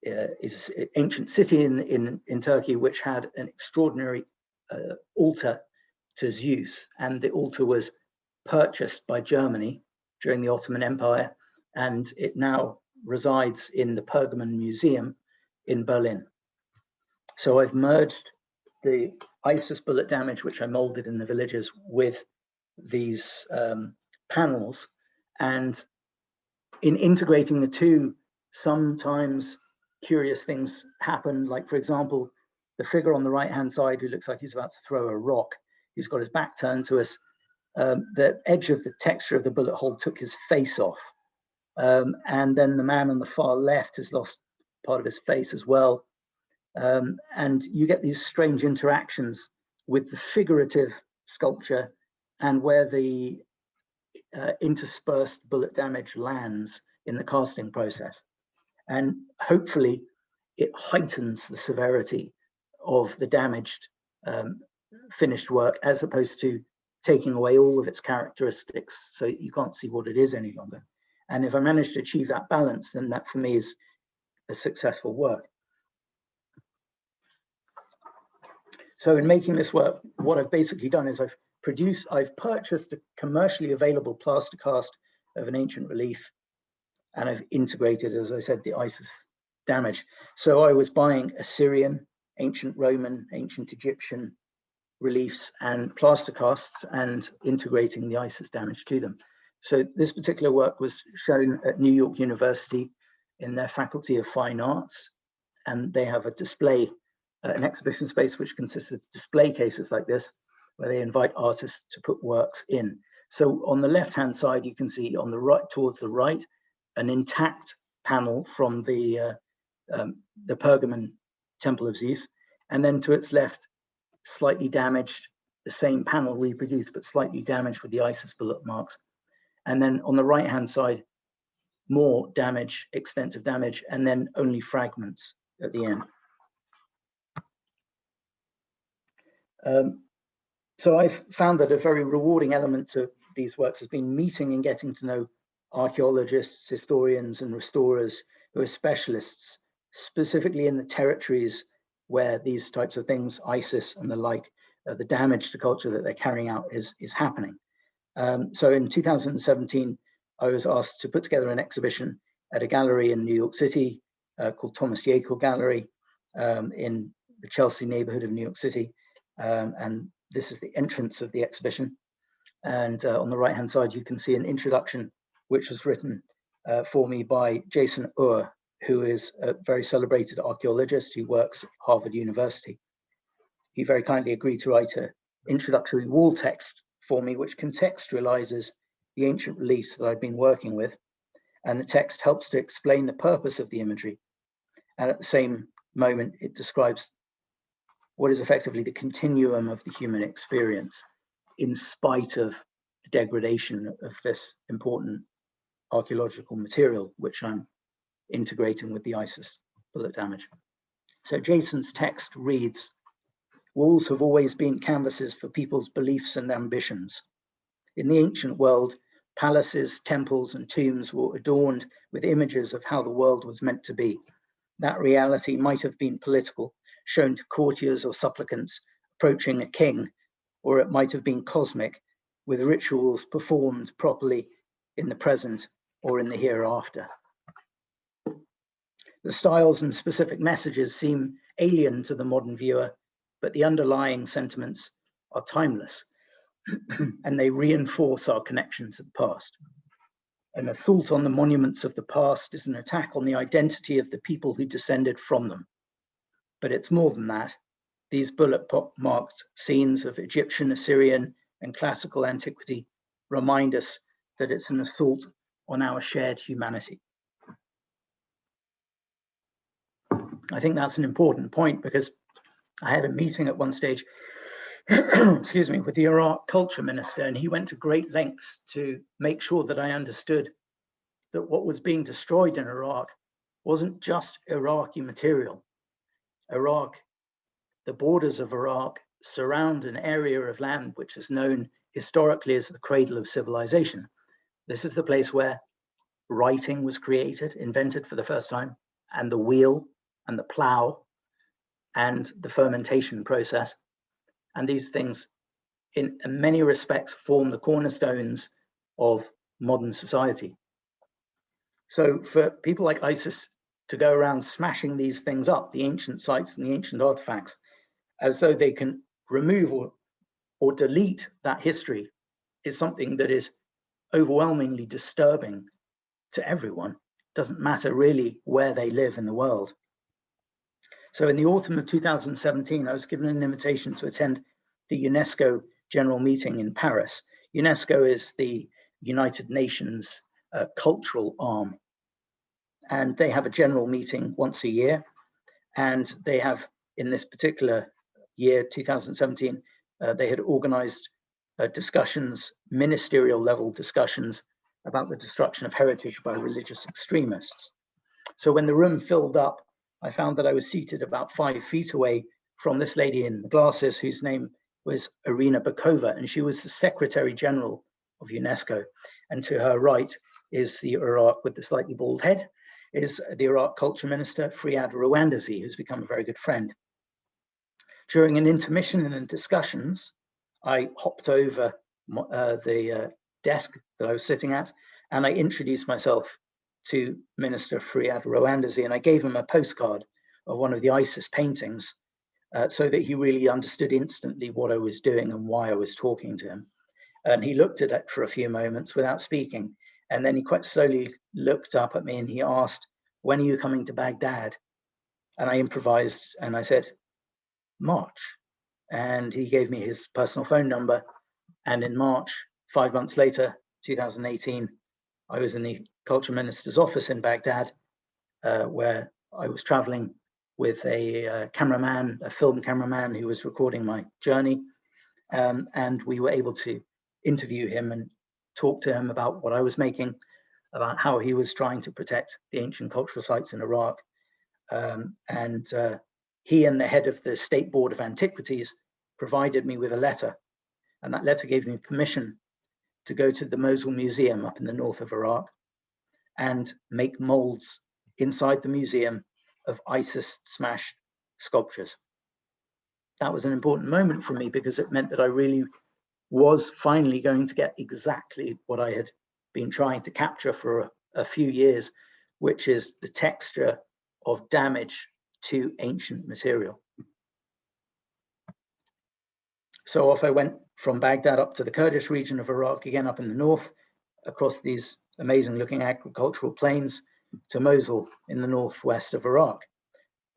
is an ancient city in Turkey, which had an extraordinary altar to Zeus, and the altar was purchased by Germany during the Ottoman Empire, and it now resides in the Pergamon Museum in Berlin. So I've merged the ISIS bullet damage, which I molded in the villages, with these panels, and in integrating the two, sometimes curious things happen. Like, for example, the figure on the right-hand side who looks like he's about to throw a rock, he's got his back turned to us. The edge of the texture of the bullet hole took his face off. And then the man on the far left has lost part of his face as well. And you get these strange interactions with the figurative sculpture and where the interspersed bullet damage lands in the casting process. And hopefully it heightens the severity of the damaged finished work, as opposed to taking away all of its characteristics so you can't see what it is any longer. And if I manage to achieve that balance, then that for me is a successful work. So in making this work, what I've basically done is I've purchased a commercially available plaster cast of an ancient relief, and I've integrated, as I said, the ISIS damage. So I was buying Assyrian, ancient Roman, ancient Egyptian reliefs and plaster casts and integrating the ISIS damage to them. So this particular work was shown at New York University in their Faculty of Fine Arts, and they have a display, an exhibition space which consists of display cases like this, where they invite artists to put works in. So on the left-hand side, you can see on the right, towards the right, an intact panel from the Pergamon Temple of Zeus, and then to its left, slightly damaged, the same panel reproduced, but slightly damaged with the ISIS bullet marks. And then on the right-hand side, more damage, extensive damage, and then only fragments at the end. So I've found that a very rewarding element to these works has been meeting and getting to know archaeologists, historians, and restorers who are specialists, specifically in the territories where these types of things, ISIS and the like, the damage to culture that they're carrying out is happening. So in 2017, I was asked to put together an exhibition at a gallery in New York City called Thomas Yekel Gallery in the Chelsea neighborhood of New York City. And this is the entrance of the exhibition. And on the right-hand side, you can see an introduction, which was written for me by Jason Uhr, who is a very celebrated archaeologist who works at Harvard University. He very kindly agreed to write an introductory wall text for me, which contextualizes the ancient reliefs that I've been working with. And the text helps to explain the purpose of the imagery. And at the same moment, it describes what is effectively the continuum of the human experience in spite of the degradation of this important archaeological material, which I'm integrating with the ISIS bullet damage. So Jason's text reads, "Walls have always been canvases for people's beliefs and ambitions. In the ancient world, palaces, temples, and tombs were adorned with images of how the world was meant to be. That reality might have been political, shown to courtiers or supplicants approaching a king, or it might have been cosmic, with rituals performed properly in the present or in the hereafter. The styles and specific messages seem alien to the modern viewer, but the underlying sentiments are timeless, and they reinforce our connection to the past. An assault on the monuments of the past is an attack on the identity of the people who descended from them. But it's more than that. These bullet-marked scenes of Egyptian, Assyrian, and classical antiquity remind us that it's an assault on our shared humanity." I think that's an important point, because I had a meeting at one stage, excuse me, with the Iraq culture minister, and he went to great lengths to make sure that I understood that what was being destroyed in Iraq wasn't just Iraqi material. Iraq, the borders of Iraq surround an area of land which is known historically as the Cradle of Civilization. This is the place where writing was created, invented for the first time, and the wheel and the plow and the fermentation process. And these things, in many respects, form the cornerstones of modern society. So for people like ISIS to go around smashing these things up, the ancient sites and the ancient artifacts, as though they can remove or delete that history, is something that is overwhelmingly disturbing to everyone. It doesn't matter really where they live in the world. So in the autumn of 2017, I was given an invitation to attend the UNESCO General Meeting in Paris. UNESCO is the United Nations cultural arm, and they have a general meeting once a year. And they have, in this particular year, 2017, they had organized discussions, ministerial level discussions about the destruction of heritage by religious extremists. So when the room filled up, I found that I was seated about 5 feet away from this lady in the glasses, whose name was Irina Bokova, and she was the Secretary General of UNESCO. And to her right is the Iraq with the slightly bald head, is the Iraq Culture Minister, Friad Rouandazi, who's become a very good friend. During an intermission in the discussions, I hopped over the desk that I was sitting at, and I introduced myself to Minister Friad Rouandazi, and I gave him a postcard of one of the ISIS paintings so that he really understood instantly what I was doing and why I was talking to him. And he looked at it for a few moments without speaking. And then he quite slowly looked up at me and he asked, "When are you coming to Baghdad?" And I improvised and I said, "March." And he gave me his personal phone number. And in March, 5 months later, 2018, I was in the Culture Minister's office in Baghdad, where I was traveling with a cameraman, a film cameraman who was recording my journey. And we were able to interview him and talk to him about what I was making, about how he was trying to protect the ancient cultural sites in Iraq. He and the head of the State Board of Antiquities provided me with a letter, and that letter gave me permission to go to the Mosul Museum up in the north of Iraq and make molds inside the museum of ISIS smashed sculptures. That was an important moment for me because it meant that I really was finally going to get exactly what I had been trying to capture for a few years, which is the texture of damage to ancient material. So off I went from Baghdad up to the Kurdish region of Iraq, again up in the north, across these amazing looking agricultural plains to Mosul in the northwest of Iraq.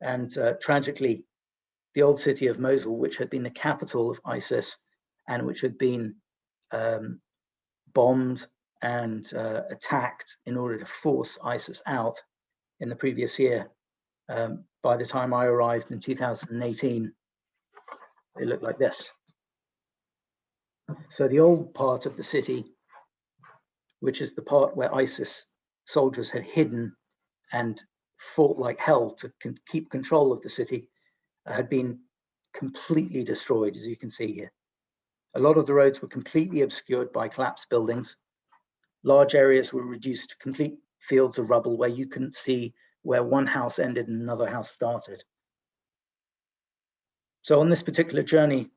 And tragically, the old city of Mosul, which had been the capital of ISIS and which had been bombed and attacked in order to force ISIS out in the previous year. By the time I arrived in 2018, it looked like this. So the old part of the city, which is the part where ISIS soldiers had hidden and fought like hell to keep control of the city, had been completely destroyed, as you can see here. A lot of the roads were completely obscured by collapsed buildings. Large areas were reduced to complete fields of rubble where you couldn't see where one house ended and another house started. So on this particular journey,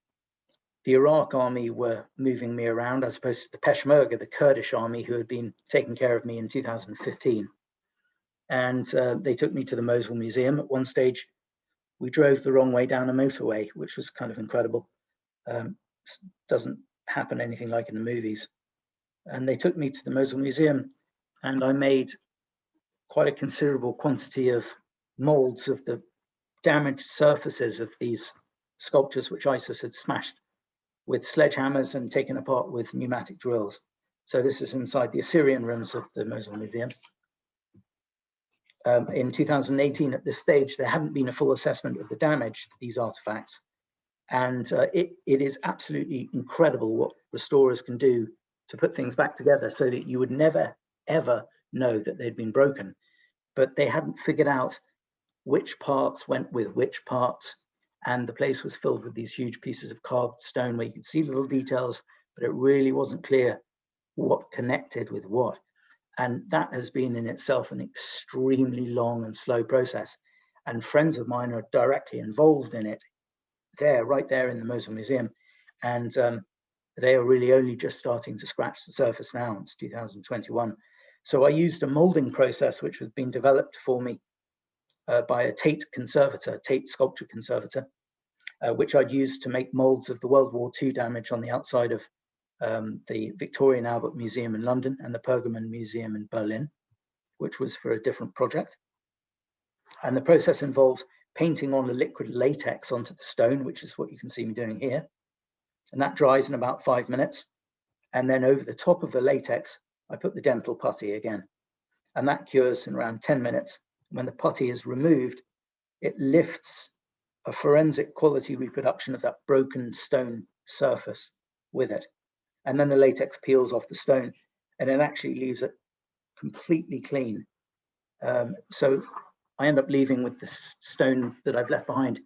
the Iraq army were moving me around as opposed to the Peshmerga, the Kurdish army, who had been taking care of me in 2015. And they took me to the Mosul Museum. At one stage, we drove the wrong way down a motorway, which was kind of incredible. Doesn't happen anything like in the movies. And they took me to the Mosul Museum, and I made quite a considerable quantity of molds of the damaged surfaces of these sculptures which ISIS had smashed with sledgehammers and taken apart with pneumatic drills. So this is inside the Assyrian rooms of the Mosul Museum. In 2018, at this stage, there hadn't been a full assessment of the damage to these artifacts. And it is absolutely incredible what restorers can do to put things back together so that you would never, ever know that they'd been broken. But they hadn't figured out which parts went with which parts. And the place was filled with these huge pieces of carved stone where you could see little details, but it really wasn't clear what connected with what. And that has been in itself an extremely long and slow process. And friends of mine are directly involved in it right there in the Mosul Museum. And they are really only just starting to scratch the surface now. It's 2021. So I used a molding process which was being developed for me by a Tate sculpture conservator, which I'd used to make molds of the World War II damage on the outside of the Victoria and Albert Museum in London and the Pergamon Museum in Berlin, which was for a different project. And the process involves painting on a liquid latex onto the stone, which is what you can see me doing here. And that dries in about 5 minutes. And then over the top of the latex, I put the dental putty again. And that cures in around 10 minutes. When the putty is removed, it lifts a forensic quality reproduction of that broken stone surface with it. And then the latex peels off the stone, and it actually leaves it completely clean. So I end up leaving with the stone that I've left behind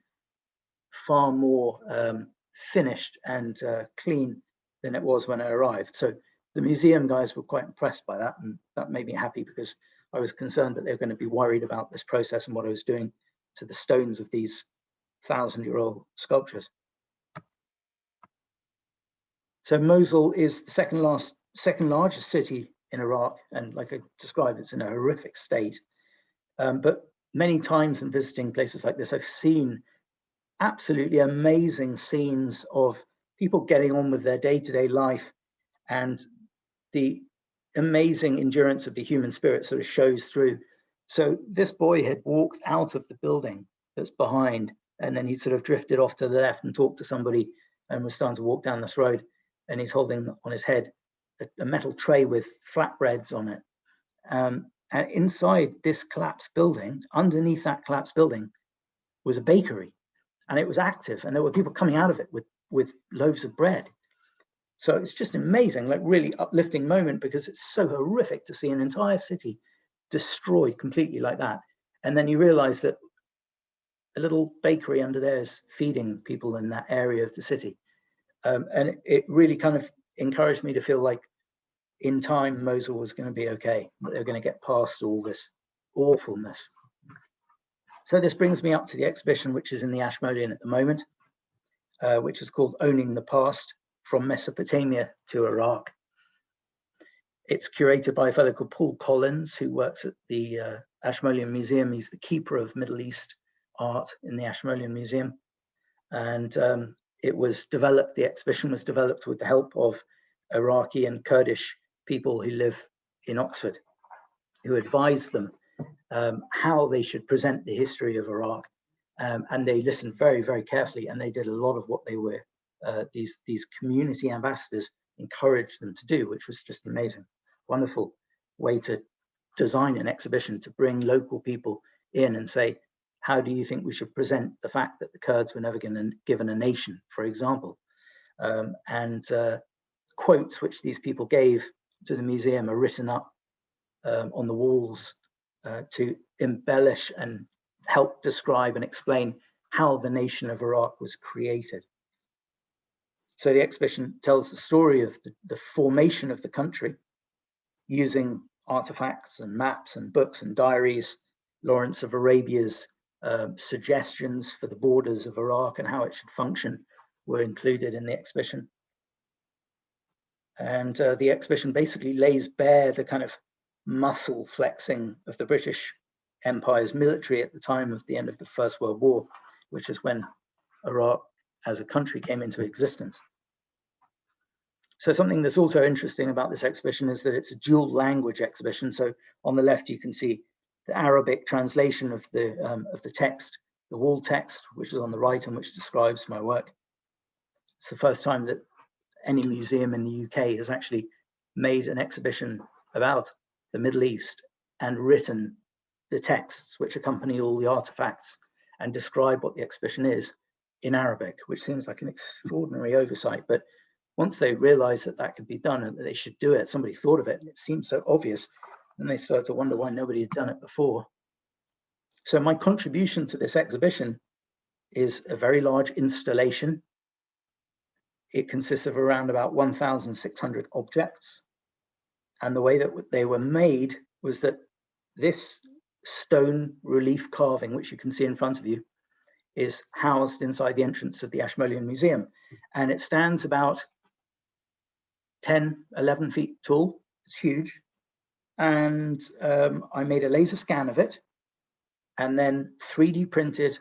far more finished and clean than it was when I arrived. So the museum guys were quite impressed by that, and that made me happy because I was concerned that they were going to be worried about this process and what I was doing to the stones of these 1,000-year-old sculptures. So Mosul is the second largest city in Iraq, and like I described, it's in a horrific state. But many times in visiting places like this, I've seen absolutely amazing scenes of people getting on with their day-to-day life, and the amazing endurance of the human spirit sort of shows through. So this boy had walked out of the building that's behind, and then he sort of drifted off to the left and talked to somebody and was starting to walk down this road, and he's holding on his head a metal tray with flatbreads on it. And inside this collapsed building, underneath that collapsed building, was a bakery, and it was active, and there were people coming out of it with loaves of bread. So it's just amazing, like really uplifting moment, because it's so horrific to see an entire city destroyed completely like that. And then you realize that a little bakery under there is feeding people in that area of the city. And it really kind of encouraged me to feel like in time, Mosul was going to be okay, that they're going to get past all this awfulness. So this brings me up to the exhibition, which is in the Ashmolean at the moment, which is called Owning the Past, From Mesopotamia to Iraq. It's curated by a fellow called Paul Collins, who works at the Ashmolean Museum. He's the keeper of Middle East art in the Ashmolean Museum. And it was developed, the exhibition was developed with the help of Iraqi and Kurdish people who live in Oxford, who advised them how they should present the history of Iraq. And they listened very, very carefully, and they did a lot of what they were, these community ambassadors encouraged them to do, which was just amazing. Wonderful way to design an exhibition, to bring local people in and say, how do you think we should present the fact that the Kurds were never given a nation, for example? And quotes which these people gave to the museum are written up on the walls to embellish and help describe and explain how the nation of Iraq was created. So the exhibition tells the story of the formation of the country using artifacts and maps and books and diaries. Lawrence of Arabia's suggestions for the borders of Iraq and how it should function were included in the exhibition. And the exhibition basically lays bare the kind of muscle flexing of the British Empire's military at the time of the end of the First World War, which is when Iraq as a country came into existence. So something that's also interesting about this exhibition is that it's a dual language exhibition. So on the left, you can see the Arabic translation of the text, the wall text, which is on the right and which describes my work. It's the first time that any museum in the UK has actually made an exhibition about the Middle East and written the texts which accompany all the artifacts and describe what the exhibition is in Arabic, which seems like an extraordinary oversight. But once they realized that that could be done and that they should do it, somebody thought of it, and it seemed so obvious, and they started to wonder why nobody had done it before. So my contribution to this exhibition is a very large installation. It consists of around about 1,600 objects. And the way that they were made was that this stone relief carving, which you can see in front of you, is housed inside the entrance of the Ashmolean Museum. And it stands about 10, 11 feet tall. It's huge. And I made a laser scan of it and then 3D printed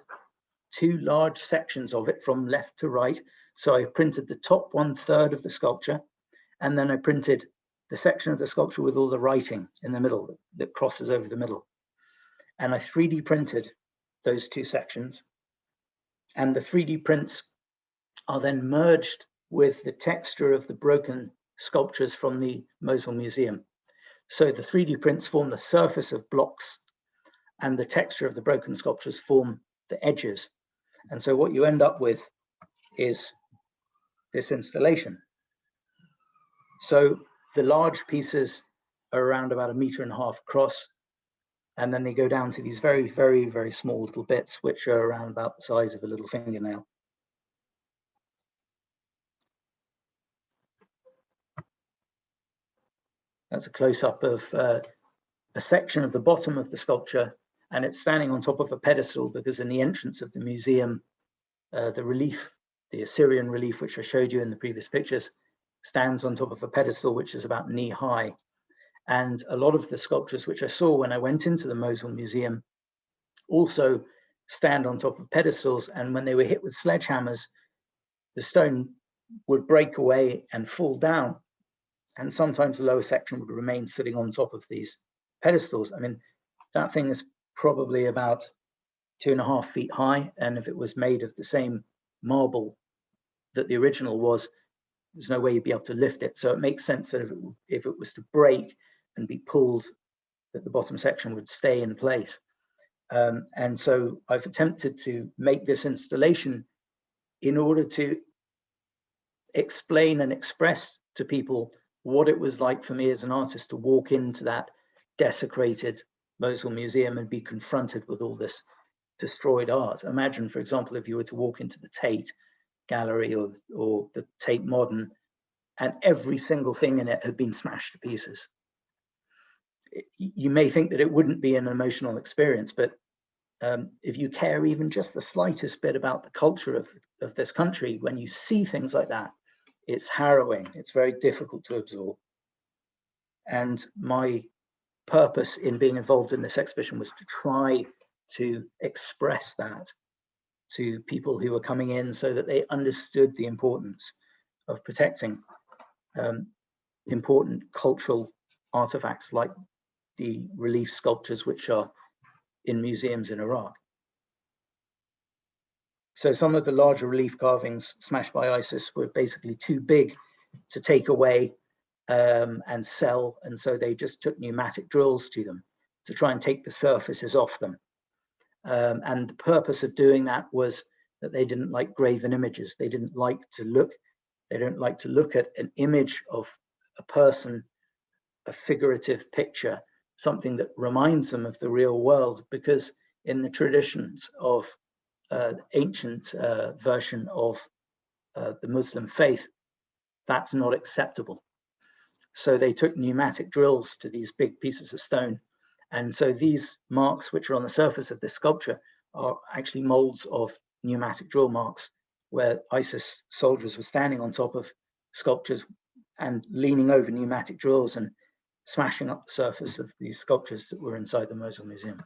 2 large sections of it from left to right. So I printed the top 1/3 of the sculpture, and then I printed the section of the sculpture with all the writing in the middle that crosses over the middle. And I 3D printed those two sections. And the 3D prints are then merged with the texture of the broken sculptures from the Mosul Museum. So the 3D prints form the surface of blocks, and the texture of the broken sculptures form the edges. And so what you end up with is this installation. So the large pieces are around about 1.5 meters across, and then they go down to these very, very, very small little bits, which are around about the size of a little fingernail. That's a close-up of a section of the bottom of the sculpture, and it's standing on top of a pedestal because in the entrance of the museum, the relief, the Assyrian relief, which I showed you in the previous pictures, stands on top of a pedestal which is about knee high. And a lot of the sculptures which I saw when I went into the Mosul Museum also stand on top of pedestals, and when they were hit with sledgehammers, the stone would break away and fall down. And sometimes the lower section would remain sitting on top of these pedestals. I mean, that thing is probably about 2.5 feet high. And if it was made of the same marble that the original was, there's no way you'd be able to lift it. So it makes sense that if it was to break and be pulled, that the bottom section would stay in place. And so I've attempted to make this installation in order to explain and express to people what it was like for me as an artist to walk into that desecrated Mosul Museum and be confronted with all this destroyed art. Imagine, for example, if you were to walk into the Tate Gallery or the Tate Modern, and every single thing in it had been smashed to pieces. You may think that it wouldn't be an emotional experience, but if you care even just the slightest bit about the culture of this country, when you see things like that, it's harrowing. It's very difficult to absorb. And my purpose in being involved in this exhibition was to try to express that to people who were coming in so that they understood the importance of protecting important cultural artifacts like the relief sculptures which are in museums in Iraq. So some of the larger relief carvings smashed by ISIS were basically too big to take away and sell, and so they just took pneumatic drills to them to try and take the surfaces off them. And the purpose of doing that was that they didn't like graven images. They didn't like to look at an image of a person, a figurative picture, something that reminds them of the real world, because in the traditions of ancient version of the Muslim faith, that's not acceptable. So they took pneumatic drills to these big pieces of stone. And so these marks, which are on the surface of this sculpture, are actually molds of pneumatic drill marks, where ISIS soldiers were standing on top of sculptures and leaning over pneumatic drills and smashing up the surface of these sculptures that were inside the Mosul Museum.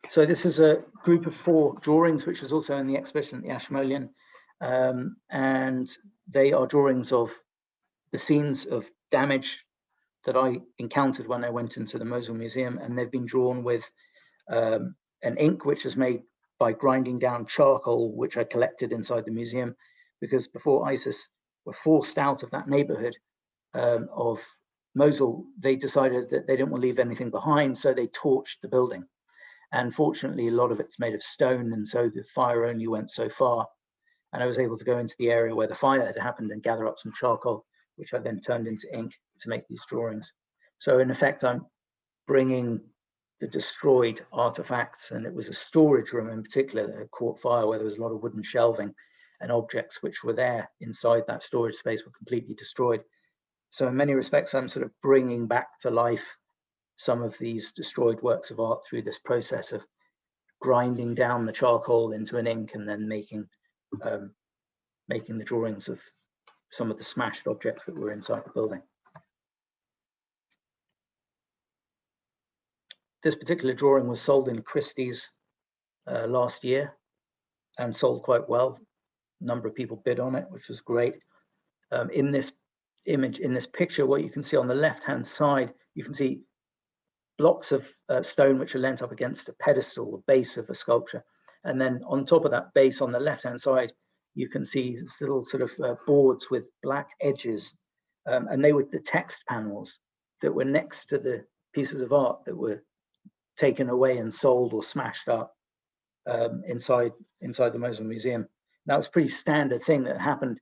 So this is a group of 4 drawings, which is also in the exhibition at the Ashmolean. And they are drawings of the scenes of damage that I encountered when I went into the Mosul Museum. And they've been drawn with an ink, which is made by grinding down charcoal, which I collected inside the museum, because before ISIS were forced out of that neighborhood of Mosul, they decided that they didn't want to leave anything behind, so they torched the building. And fortunately, a lot of it's made of stone, and so the fire only went so far. And I was able to go into the area where the fire had happened and gather up some charcoal, which I then turned into ink to make these drawings. So in effect, I'm bringing the destroyed artifacts, and it was a storage room in particular that had caught fire, where there was a lot of wooden shelving, and objects which were there inside that storage space were completely destroyed. So in many respects, I'm sort of bringing back to life some of these destroyed works of art through this process of grinding down the charcoal into an ink and then making the drawings of some of the smashed objects that were inside the building. This particular drawing was sold in Christie's last year and sold quite well. A number of people bid on it, which was great. In this image, in this picture, what you can see on the left-hand side, you can see blocks of stone which are leant up against a pedestal, the base of a sculpture. And then on top of that base on the left-hand side, you can see little sort of boards with black edges. And they were the text panels that were next to the pieces of art that were taken away and sold or smashed up inside the Mosul Museum. That was a pretty standard thing that happened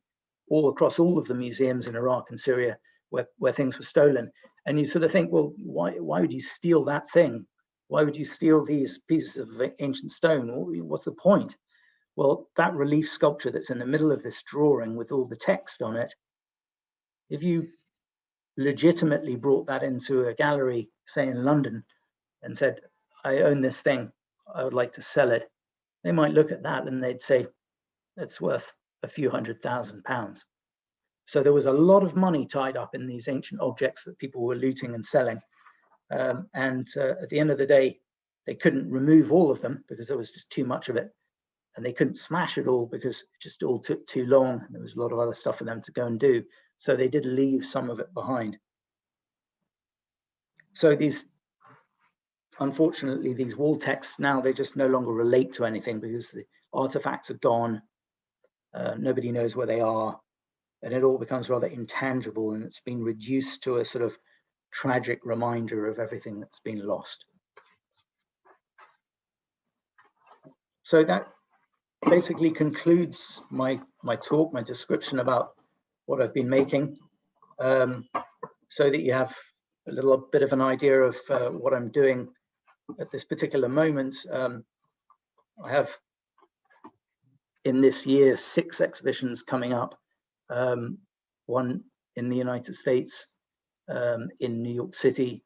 all across all of the museums in Iraq and Syria where things were stolen. And you sort of think, well, why would you steal that thing? Why would you steal these pieces of ancient stone? What's the point? Well, that relief sculpture that's in the middle of this drawing with all the text on it, if you legitimately brought that into a gallery, say in London, and said, I own this thing, I would like to sell it, they might look at that and they'd say, it's worth a few £100,000. So there was a lot of money tied up in these ancient objects that people were looting and selling. At the end of the day, they couldn't remove all of them because there was just too much of it. And they couldn't smash it all because it just all took too long. And there was a lot of other stuff for them to go and do. So they did leave some of it behind. So unfortunately, these wall texts now, they just no longer relate to anything because the artifacts are gone. Nobody knows where they are. And it all becomes rather intangible, and it's been reduced to a sort of tragic reminder of everything that's been lost. So that basically concludes my talk, my description about what I've been making, so that you have a little bit of an idea of what I'm doing at this particular moment. I have in this year 6 exhibitions coming up, one in the United States, in New York City,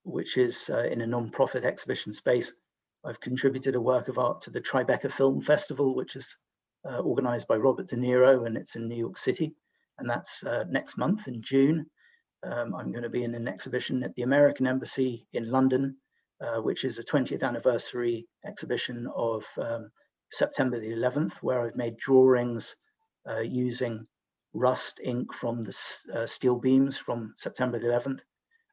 which is in a non-profit exhibition space. I've contributed a work of art to the Tribeca Film Festival, which is organized by Robert De Niro, and it's in New York City, and that's next month in June. I'm going to be in an exhibition at the American Embassy in London, which is a 20th anniversary exhibition of September the 11th, where I've made drawings using rust ink from the steel beams from September the 11th,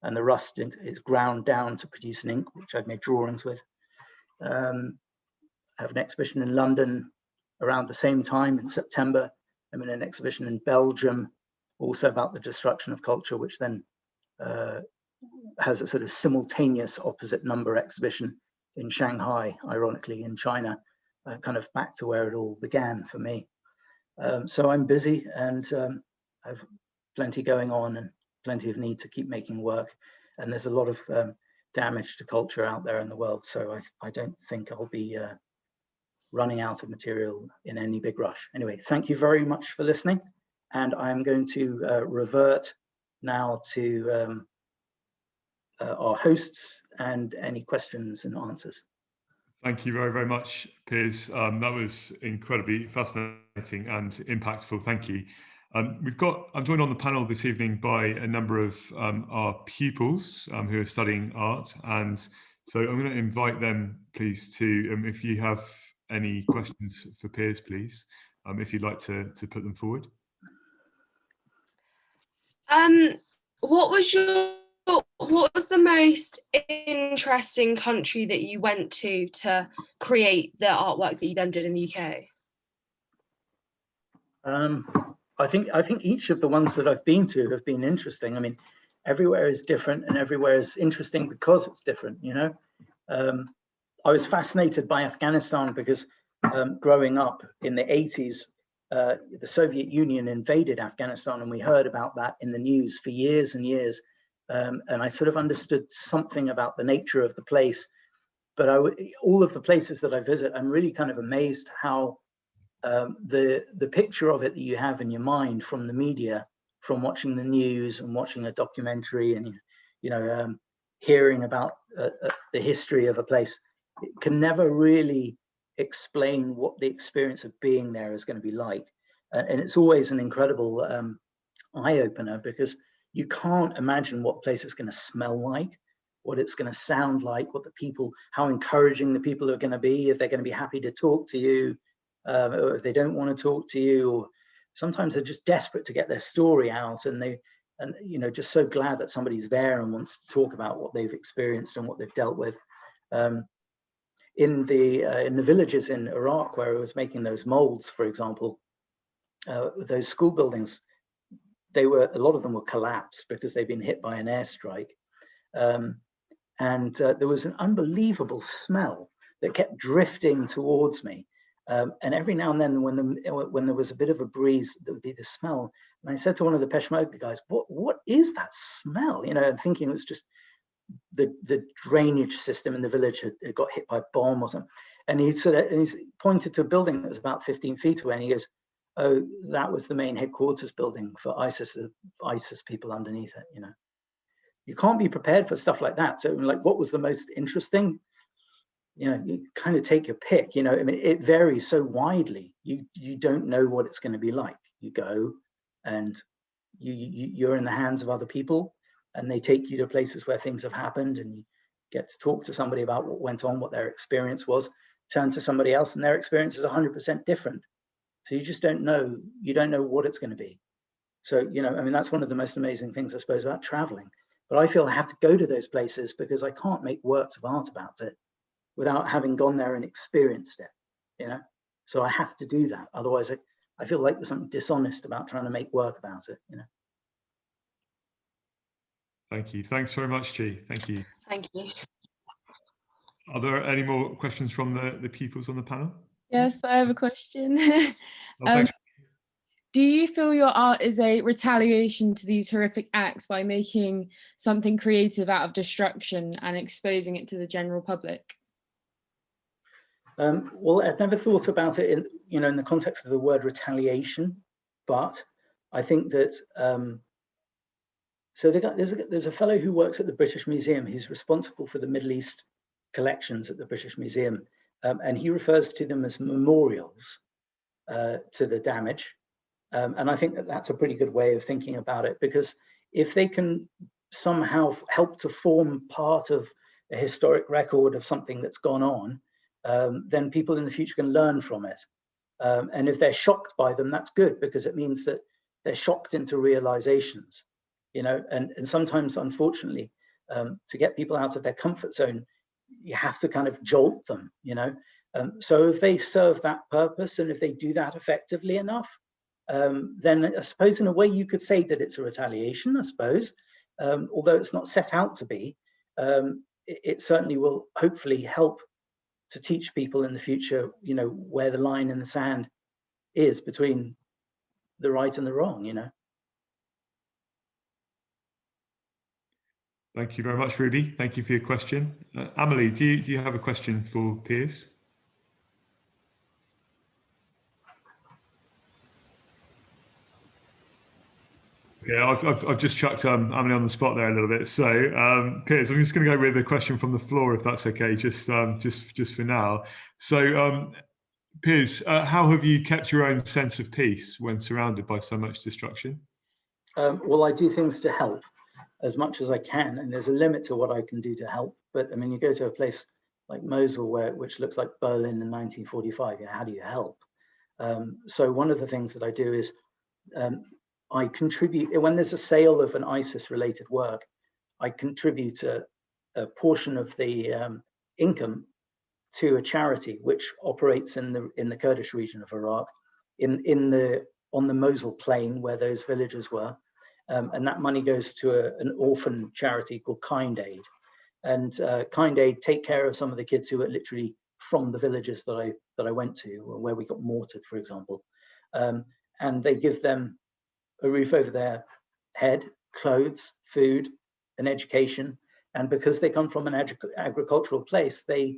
and the rust is ground down to produce an ink, which I've made drawings with. I have an exhibition in London around the same time in September. I'm in an exhibition in Belgium, also about the destruction of culture, which then has a sort of simultaneous opposite number exhibition in Shanghai, ironically in China, kind of back to where it all began for me. So I'm busy, and I've plenty going on and plenty of need to keep making work. And there's a lot of damage to culture out there in the world. So I don't think I'll be running out of material in any big rush. Anyway, thank you very much for listening. And I'm going to revert now to our hosts and any questions and answers. Thank you very, very much, Piers. That was incredibly fascinating and impactful. Thank you. I'm joined on the panel this evening by a number of our pupils who are studying art. And so I'm going to invite them, please, to, if you have any questions for Piers, please, if you'd like to put them forward. What was the most interesting country that you went to create the artwork that you then did in the UK? I think each of the ones that I've been to have been interesting. I mean, everywhere is different, and everywhere is interesting because it's different, you know. I was fascinated by Afghanistan because growing up in the 80s, the Soviet Union invaded Afghanistan, and we heard about that in the news for years and years. And I sort of understood something about the nature of the place, but all of the places that I visit, I'm really kind of amazed how the picture of it that you have in your mind from the media, from watching the news and watching a documentary and hearing about the history of a place, it can never really explain what the experience of being there is going to be like. And it's always an incredible eye-opener, because you can't imagine what place is going to smell like, what it's going to sound like, what the people, how encouraging the people are going to be, if they're going to be happy to talk to you, or if they don't want to talk to you, or sometimes they're just desperate to get their story out, and and just so glad that somebody's there and wants to talk about what they've experienced and what they've dealt with. In the villages in Iraq where I was making those molds, for example, those school buildings, a lot of them were collapsed because they'd been hit by an airstrike, and there was an unbelievable smell that kept drifting towards me. And every now and then, when there was a bit of a breeze, there would be the smell. And I said to one of the Peshmerga guys, "What is that smell?" And thinking it was just the drainage system in the village had got hit by a bomb or something. And he pointed to a building that was about 15 feet away, and he goes, "Oh, that was the main headquarters building for ISIS. The ISIS people underneath it." You can't be prepared for stuff like that. So, like, what was the most interesting? You kind of take your pick. It varies so widely. You don't know what it's going to be like. You go, and you're in the hands of other people, and they take you to places where things have happened, and you get to talk to somebody about what went on, what their experience was. Turn to somebody else, and their experience is 100% different. So you just don't know. You don't know what it's going to be. So that's one of the most amazing things, I suppose, about traveling. But I feel I have to go to those places because I can't make works of art about it without having gone there and experienced it, So I have to do that. Otherwise, I feel like there's something dishonest about trying to make work about it, Thank you. Thanks very much, G. Thank you. Thank you. Are there any more questions from the pupils on the panel? Yes, I have a question. Thanks. Do you feel your art is a retaliation to these horrific acts by making something creative out of destruction and exposing it to the general public? Well, I've never thought about it in the context of the word retaliation, but I think that there's a fellow who works at the British Museum. He's responsible for the Middle East collections at the British Museum, and he refers to them as memorials to the damage. And I think that that's a pretty good way of thinking about it, because if they can somehow help to form part of a historic record of something that's gone on, then people in the future can learn from it. And if they're shocked by them, that's good, because it means that they're shocked into realizations, and sometimes, unfortunately, to get people out of their comfort zone, you have to kind of jolt them, so if they serve that purpose, and if they do that effectively enough, then I suppose in a way you could say that it's a retaliation, I suppose, although it's not set out to be. It certainly will hopefully help to teach people in the future, where the line in the sand is between the right and the wrong, Thank you very much, Ruby. Thank you for your question. Amelie, do you have a question for Piers? Yeah, I've just chucked Amelie on the spot there a little bit. So, Piers, I'm just going to go with a question from the floor, if that's okay, just for now. So, Piers, how have you kept your own sense of peace when surrounded by so much destruction? Well, I do things to help as much as I can, and there's a limit to what I can do to help. But I mean, you go to a place like Mosul, which looks like Berlin in 1945. How do you help? So one of the things that I do is I contribute, when there's a sale of an ISIS-related work, I contribute a portion of the income to a charity which operates in the Kurdish region of Iraq, on the Mosul plain where those villages were, and that money goes to an orphan charity called Kind Aid, and Kind Aid take care of some of the kids who are literally from the villages that I went to, where we got mortared, for example, and they give them a roof over their head, clothes, food, and education. And because they come from an agricultural place, they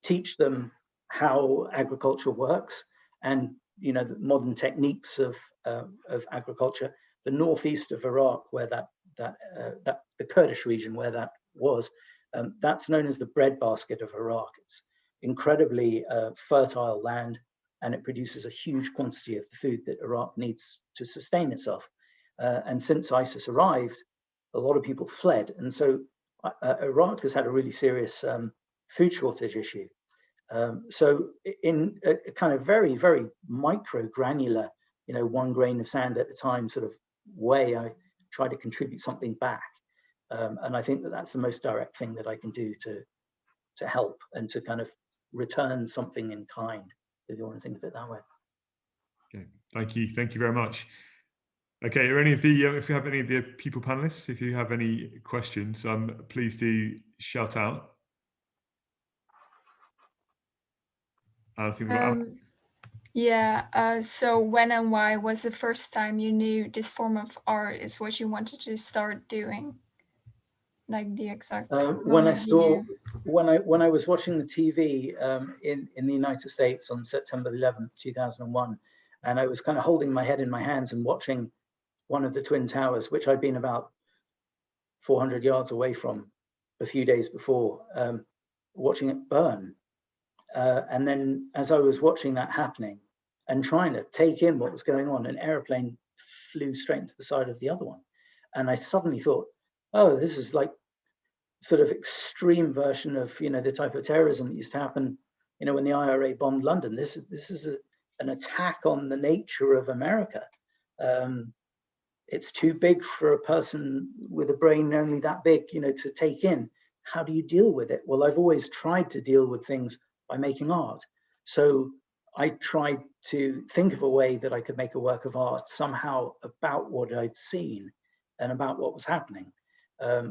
teach them how agriculture works, and the modern techniques of agriculture. The northeast of Iraq, where the Kurdish region where that was, that's known as the breadbasket of Iraq. It's incredibly fertile land, and it produces a huge quantity of the food that Iraq needs to sustain itself. And since ISIS arrived, a lot of people fled, and so Iraq has had a really serious food shortage issue. So in a kind of very, very micro granular, 1 grain of sand at a time sort of way, I try to contribute something back. And I think that that's the most direct thing that I can do to help and to kind of return something in kind, if you want to think of it that way. Okay, thank you very much. Okay, are any of the if you have any of the people panelists, if you have any questions, please do shout out. I think we've got yeah, so when and why was the first time you knew this form of art is what you wanted to start doing? Like the exact when I was watching the TV in the United States on September 11th, 2001, and I was kind of holding my head in my hands and watching one of the Twin Towers, which I'd been about 400 yards away from a few days before, watching it burn. And then as I was watching that happening and trying to take in what was going on, an airplane flew straight into the side of the other one. And I suddenly thought, oh, this is like sort of extreme version of, you know, the type of terrorism that used to happen, you know, when the IRA bombed London. This is an attack on the nature of America. It's too big for a person with a brain only that big, you know, to take in. How do you deal with it? Well, I've always tried to deal with things by making art. So I tried to think of a way that I could make a work of art somehow about what I'd seen and about what was happening.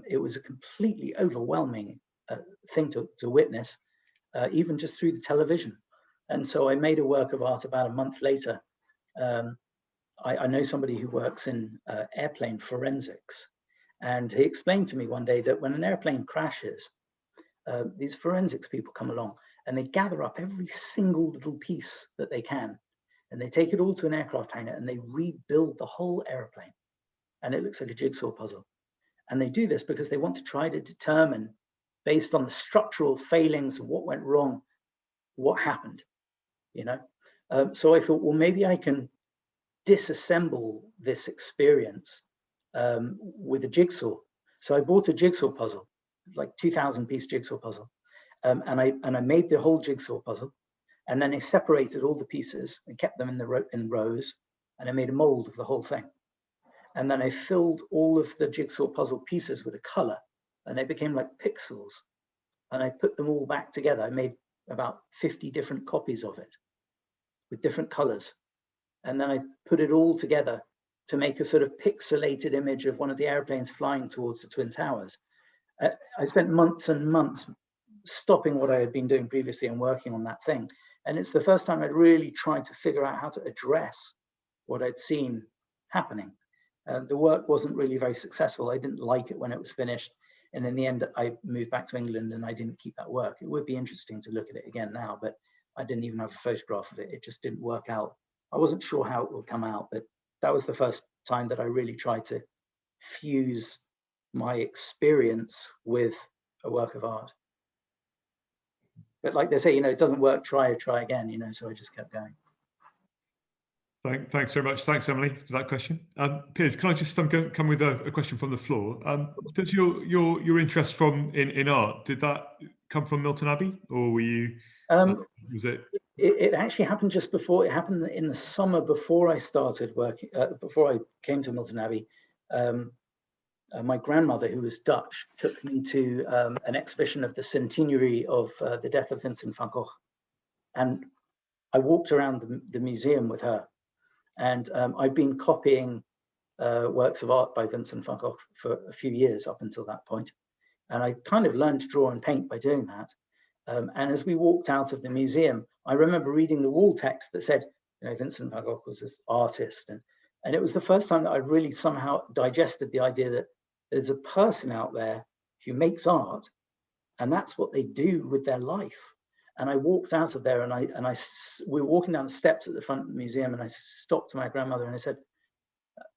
It was a completely overwhelming thing to witness, even just through the television. And so I made a work of art about a month later. I know somebody who works in airplane forensics, and he explained to me one day that when an airplane crashes, these forensics people come along and they gather up every single little piece that they can, and they take it all to an aircraft hangar and they rebuild the whole airplane, and it looks like a jigsaw puzzle. And they do this because they want to try to determine, based on the structural failings of what went wrong, what happened, you know? So I thought, well, maybe I can disassemble this experience with a jigsaw. So I bought a jigsaw puzzle, like 2,000 piece jigsaw puzzle. And I made the whole jigsaw puzzle, and then I separated all the pieces and kept them in rows, and I made a mold of the whole thing. And then I filled all of the jigsaw puzzle pieces with a color, and they became like pixels. And I put them all back together. I made about 50 different copies of it with different colors. And then I put it all together to make a sort of pixelated image of one of the airplanes flying towards the Twin Towers. I spent months and months stopping what I had been doing previously and working on that thing. And it's the first time I'd really tried to figure out how to address what I'd seen happening. The work wasn't really very successful. I didn't like it when it was finished. And in the end, I moved back to England and I didn't keep that work. It would be interesting to look at it again now, but I didn't even have a photograph of it. It just didn't work out. I wasn't sure how it would come out, but that was the first time that I really tried to fuse my experience with a work of art. But like they say, you know, it doesn't work, try again, you know, so I just kept going. Thanks very much. Thanks, Emily, for that question. Piers, can I just come with a question from the floor? Does your interest in art, did that come from Milton Abbey, or were you? Was it? It actually happened just before. It happened in the summer before I started working. Before I came to Milton Abbey, my grandmother, who was Dutch, took me to an exhibition of the centenary of the death of Vincent van Gogh, and I walked around the museum with her. And I'd been copying works of art by Vincent van Gogh for a few years up until that point. And I kind of learned to draw and paint by doing that. And as we walked out of the museum, I remember reading the wall text that said, you know, Vincent van Gogh was this artist. And it was the first time that I really somehow digested the idea that there's a person out there who makes art, and that's what they do with their life. And I walked out of there, and we were walking down the steps at the front of the museum, and I stopped to my grandmother and I said,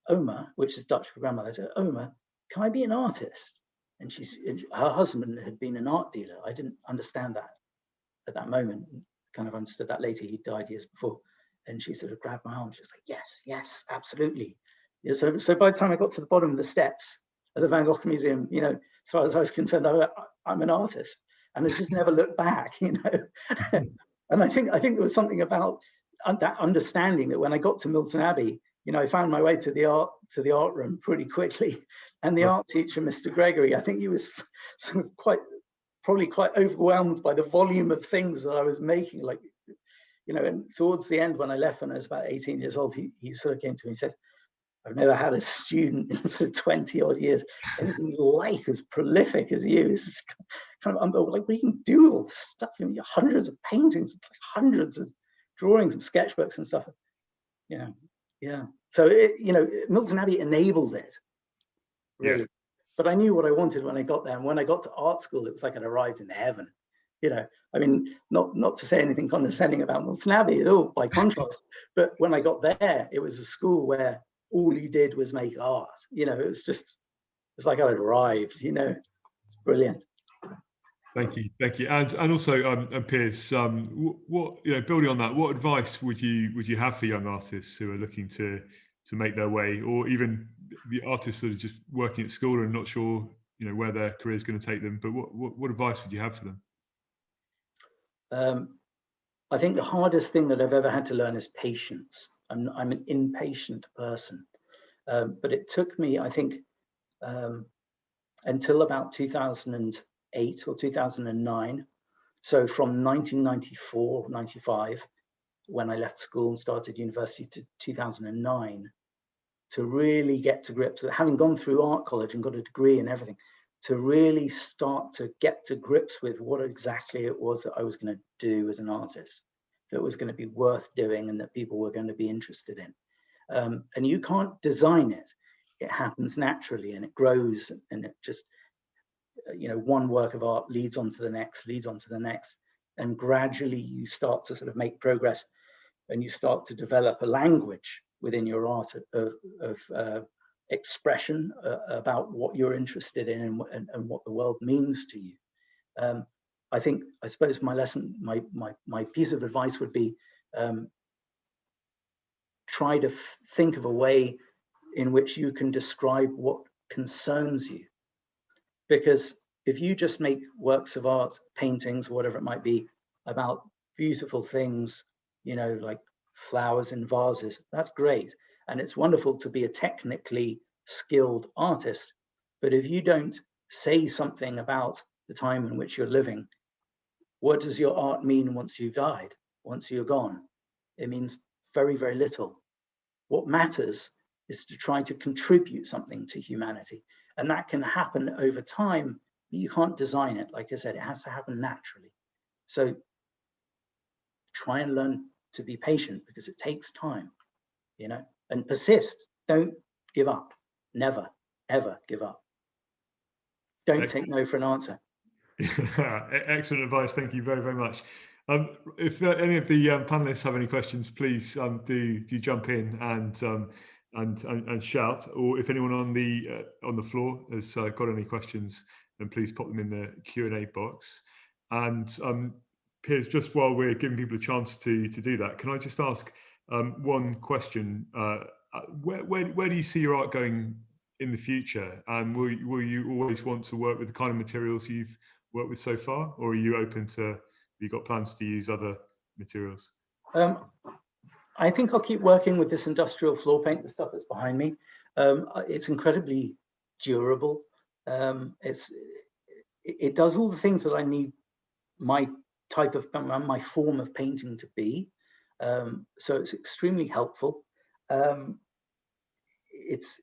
Oma, which is Dutch for grandmother, I said, Oma, can I be an artist? And her husband had been an art dealer. I didn't understand that at that moment. Kind of understood that later. He died years before. And she sort of grabbed my arm. She was like, yes, absolutely. Yeah, so by the time I got to the bottom of the steps at the Van Gogh Museum, you know, as far as I was concerned, I'm an artist. And I just never looked back, you know. And I think there was something about that understanding that when I got to Milton Abbey, you know, I found my way to the art room pretty quickly. And the art teacher, Mr. Gregory, I think he was sort of probably quite overwhelmed by the volume of things that I was making. Like, you know, and towards the end, when I left when I was about 18 years old, he sort of came to me and said, I've never had a student in sort of 20 odd years, anything like as prolific as you. This is kind of unbelievable. Like, we can do all this stuff, you know, hundreds of paintings, hundreds of drawings and sketchbooks and stuff. You know, yeah. So, you know, Milton Abbey enabled it, really. Yeah. But I knew what I wanted when I got there. And when I got to art school, it was like I'd arrived in heaven. You know, I mean, not to say anything condescending about Milton Abbey at all, by contrast. But when I got there, it was a school where all you did was make art. You know, it's like I'd arrived. You know, it's brilliant. Thank you, and also, Piers, what, you know, building on that, what advice would you have for young artists who are looking to make their way, or even the artists that are just working at school and not sure, you know, where their career is going to take them? But what advice would you have for them? I think the hardest thing that I've ever had to learn is patience. I'm an impatient person, but it took me, I think, until about 2008 or 2009. So from 1994, 95, when I left school and started university, to 2009, to really get to grips with, having gone through art college and got a degree and everything, to really start to get to grips with what exactly it was that I was going to do as an artist, that was going to be worth doing and that people were going to be interested in. And you can't design it. It happens naturally and it grows, and it just, you know, one work of art leads on to the next, and gradually you start to sort of make progress, and you start to develop a language within your art of expression about what you're interested in and what the world means to you. I suppose my lesson, my piece of advice would be, try to think of a way in which you can describe what concerns you. Because if you just make works of art, paintings, whatever it might be, about beautiful things, you know, like flowers in vases, that's great. And it's wonderful to be a technically skilled artist. But if you don't say something about the time in which you're living, what does your art mean once you've died, once you're gone? It means very, very little. What matters is to try to contribute something to humanity. And that can happen over time. You can't design it. Like I said, it has to happen naturally. So try and learn to be patient, because it takes time, you know, and persist. Don't give up. Never, ever give up. Don't take no for an answer. Excellent advice. Thank you very, very much. If any of the panelists have any questions, please do jump in and shout. Or if anyone on the floor has got any questions, then please pop them in the Q&A box. And Piers, just while we're giving people a chance to do that, can I just ask one question? Where do you see your art going in the future? And will you always want to work with the kind of materials you've worked with so far, or are you open to, have you got plans to use other materials? I think I'll keep working with this industrial floor paint, the stuff that's behind me. It's incredibly durable. It does all the things that I need my form of painting to be. So it's extremely helpful. It's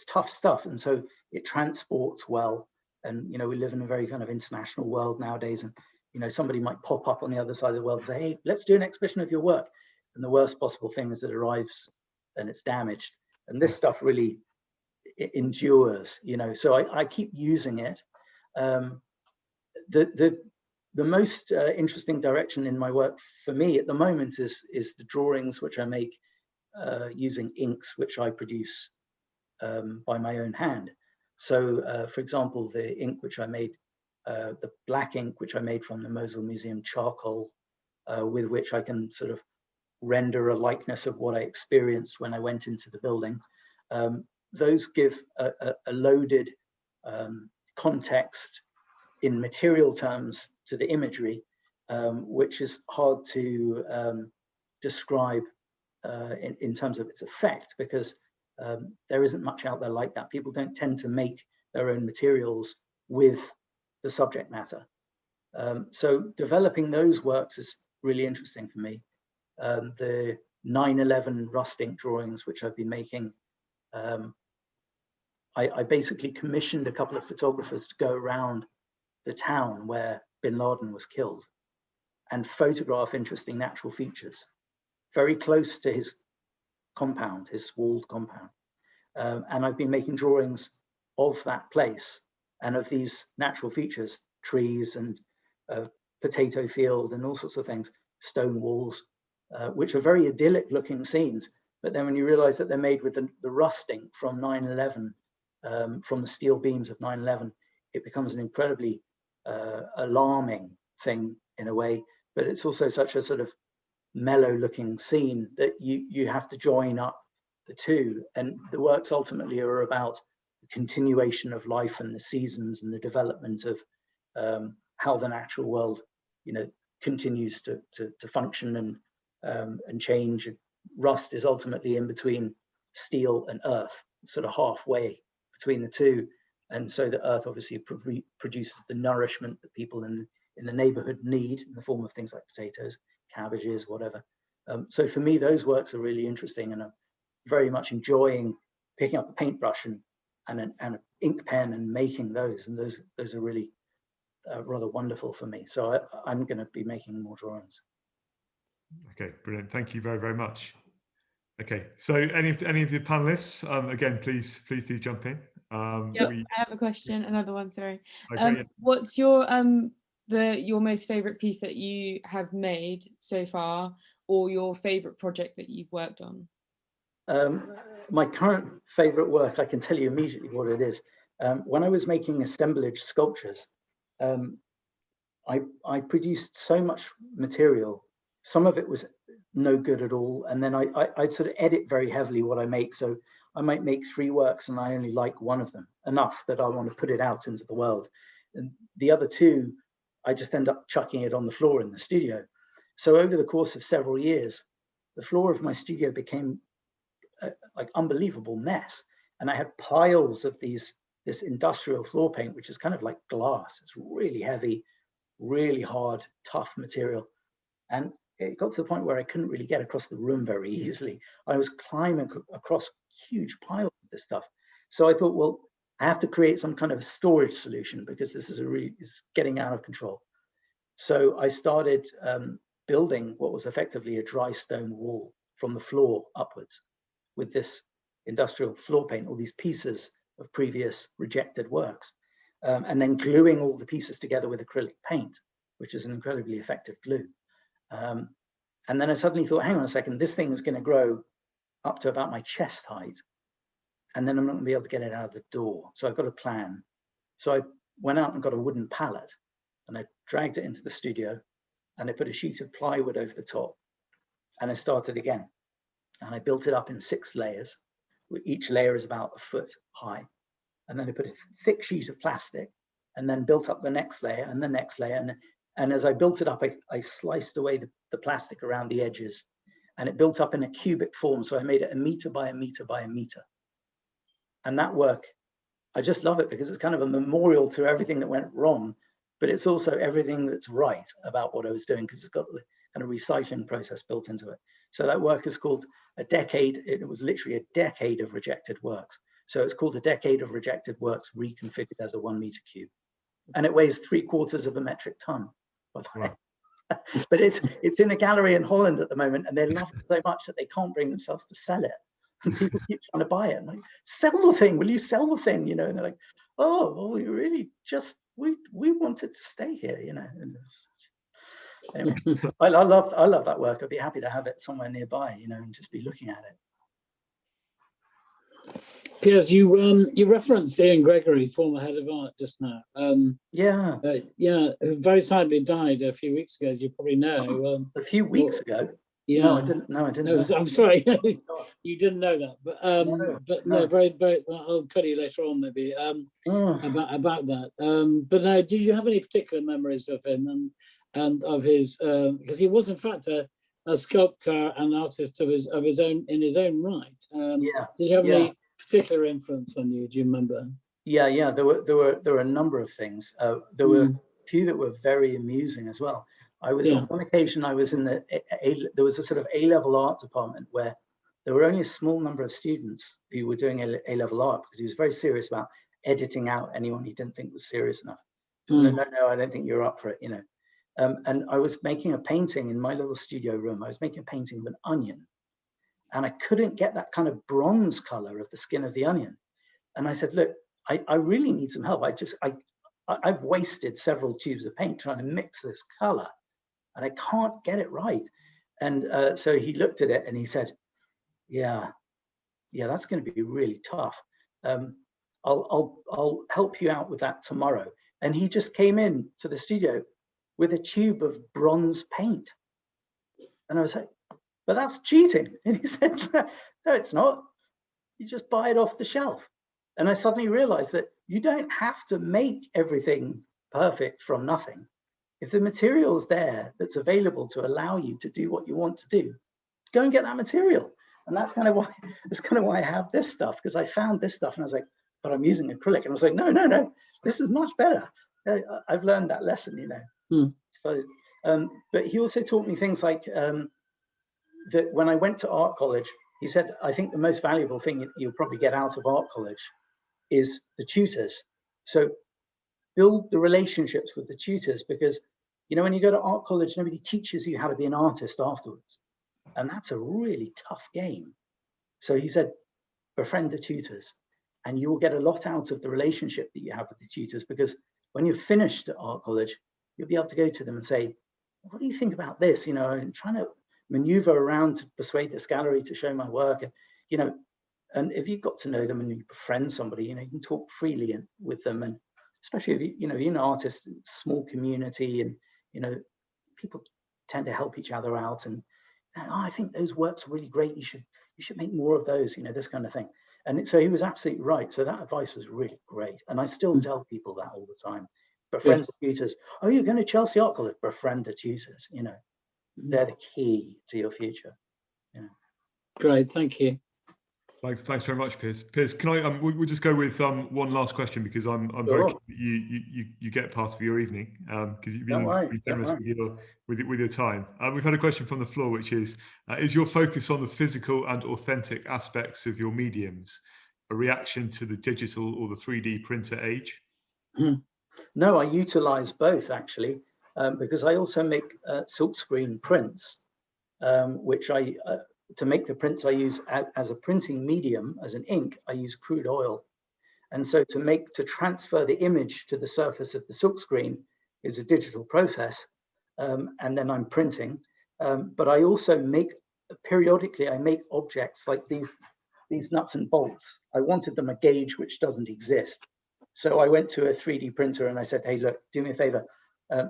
tough stuff, and so it transports well. And you know, we live in a very kind of international world nowadays, and you know, somebody might pop up on the other side of the world and say, hey, let's do an exhibition of your work. And the worst possible thing is that it arrives and it's damaged. And this stuff really, it endures, you know, so I keep using it. The most interesting direction in my work for me at the moment is the drawings which I make using inks, which I produce by my own hand. So, for example, the ink which I made, the black ink which I made from the Mosul Museum charcoal, with which I can sort of render a likeness of what I experienced when I went into the building. Those give a loaded context in material terms to the imagery, which is hard to describe in terms of its effect, because there isn't much out there like that. People don't tend to make their own materials with the subject matter. So developing those works is really interesting for me. The 9/11 rust ink drawings, which I've been making, I basically commissioned a couple of photographers to go around the town where bin Laden was killed and photograph interesting natural features very close to his compound, his walled compound. And I've been making drawings of that place and of these natural features, trees and potato field and all sorts of things, stone walls, which are very idyllic looking scenes. But then when you realize that they're made with the rusting from 9/11, from the steel beams of 9/11, it becomes an incredibly alarming thing in a way, but it's also such a sort of mellow looking scene that you have to join up the two. And the works ultimately are about the continuation of life and the seasons and the development of how the natural world, you know, continues to function and change. Rust is ultimately in between steel and earth, sort of halfway between the two. And so the earth obviously produces the nourishment that people in the neighborhood need in the form of things like potatoes, cabbages, whatever. So for me, those works are really interesting, and I'm very much enjoying picking up a paintbrush and an ink pen and making those. And those are really rather wonderful for me. So I'm going to be making more drawings. Okay, brilliant. Thank you very, very much. Okay, so any of the panelists, again, please do jump in. Yep, I have a question, another one, sorry. Okay. What's your most favorite piece that you have made so far, or your favorite project that you've worked on? My current favorite work, I can tell you immediately what it is. When I was making assemblage sculptures, I produced so much material. Some of it was no good at all, and then I'd sort of edit very heavily what I make. So I might make 3 works and I only like one of them enough that I want to put it out into the world, and the other 2 I just end up chucking it on the floor in the studio. So over the course of several years, the floor of my studio became like unbelievable mess, and I had piles of this industrial floor paint, which is kind of like glass. It's really heavy, really hard, tough material, and it got to the point where I couldn't really get across the room very easily. I was climbing across huge piles of this stuff. So I thought, well, I have to create some kind of storage solution, because this is it's getting out of control. So I started building what was effectively a dry stone wall from the floor upwards with this industrial floor paint, all these pieces of previous rejected works, and then gluing all the pieces together with acrylic paint, which is an incredibly effective glue. And then I suddenly thought, hang on a second, this thing is going to grow up to about my chest height, and then I'm not going to be able to get it out of the door. So I've got a plan. So I went out and got a wooden pallet, and I dragged it into the studio, and I put a sheet of plywood over the top, and I started again. And I built it up in 6 layers. Each layer is about a foot high. And then I put a thick sheet of plastic, and then built up the next layer and the next layer. And as I built it up, I sliced away the plastic around the edges, and it built up in a cubic form. So I made it 1 meter by 1 meter by 1 meter. And that work, I just love it, because it's kind of a memorial to everything that went wrong, but it's also everything that's right about what I was doing, because it's got the kind of recycling process built into it. So that work is called A Decade. It was literally a decade of rejected works. So it's called A Decade of Rejected Works Reconfigured as a 1 meter cube. And it weighs 3/4 of a metric ton, by the way. But it's in a gallery in Holland at the moment, and they love it so much that they can't bring themselves to sell it. And people keep trying to buy it. I'm like, sell the thing, will you sell the thing? You know, and they're like, oh, well, we really just, we wanted to stay here, you know. And anyway, I love that work. I'd be happy to have it somewhere nearby, you know, and just be looking at it. Piers, you referenced Ian Gregory, former head of art, just now. Yeah, who very sadly died a few weeks ago, as you probably know. A few weeks ago. Yeah. No, I didn't. No, I'm sorry, you didn't know that, but very, very. Well, I'll tell you later on, maybe about that. But do you have any particular memories of him and of his? Because he was, in fact, a a sculptor and artist of his own in his own right. Yeah. Did he have any particular influence on you? Do you remember? Yeah. There were a number of things. There were a few that were very amusing as well. I was on one occasion. I was in there was a sort of A-level art department where there were only a small number of students who were doing A-level art, because he was very serious about editing out anyone he didn't think was serious enough. No, I don't think you're up for it, you know. And I was making a painting in my little studio room. I was making a painting of an onion, and I couldn't get that kind of bronze color of the skin of the onion. And I said, look, I really need some help. I've wasted several tubes of paint trying to mix this color, and I can't get it right. And so he looked at it and he said, yeah, that's going to be really tough. I'll help you out with that tomorrow. And he just came in to the studio with a tube of bronze paint. And I was like, but that's cheating. And he said, no, it's not. You just buy it off the shelf. And I suddenly realized that you don't have to make everything perfect from nothing. If the material's there that's available to allow you to do what you want to do, go and get that material. And that's kind of why I have this stuff, because I found this stuff and I was like, but I'm using acrylic. And I was like, no, this is much better. I've learned that lesson, you know. So, but he also taught me things like that when I went to art college, he said, I think the most valuable thing you'll probably get out of art college is the tutors. So build the relationships with the tutors, because, you know, when you go to art college, nobody teaches you how to be an artist afterwards. And that's a really tough game. So he said, befriend the tutors, and you will get a lot out of the relationship that you have with the tutors, because when you're finished at art college, you'll be able to go to them and say, what do you think about this? You know, I'm trying to maneuver around to persuade this gallery to show my work. And, you know, and if you've got to know them and you befriend somebody, you know, you can talk freely with them. And especially if you're an artist, small community, and, you know, people tend to help each other out. And I think those works are really great. You should make more of those, you know, this kind of thing. And so he was absolutely right. So that advice was really great. And I still tell people that all the time. Befriend the tutors. Oh, you're going to Chelsea Art College? Befriend the tutors, you know. They're the key to your future. Yeah. Great, thank you. Thanks very much, Piers. Piers, can I? We'll just go with one last question, because I'm very keen that you get part of your evening, because you've been really generous with your time. We've had a question from the floor, which is your focus on the physical and authentic aspects of your mediums a reaction to the digital or the 3D printer age? No, I utilize both, actually, because I also make silkscreen prints, which to make the prints I use as a printing medium, as an ink, I use crude oil. And so to transfer the image to the surface of the silkscreen is a digital process, and then I'm printing. But I also periodically I make objects like these nuts and bolts. I wanted them a gauge which doesn't exist. So I went to a 3D printer and I said, hey, look, do me a favor,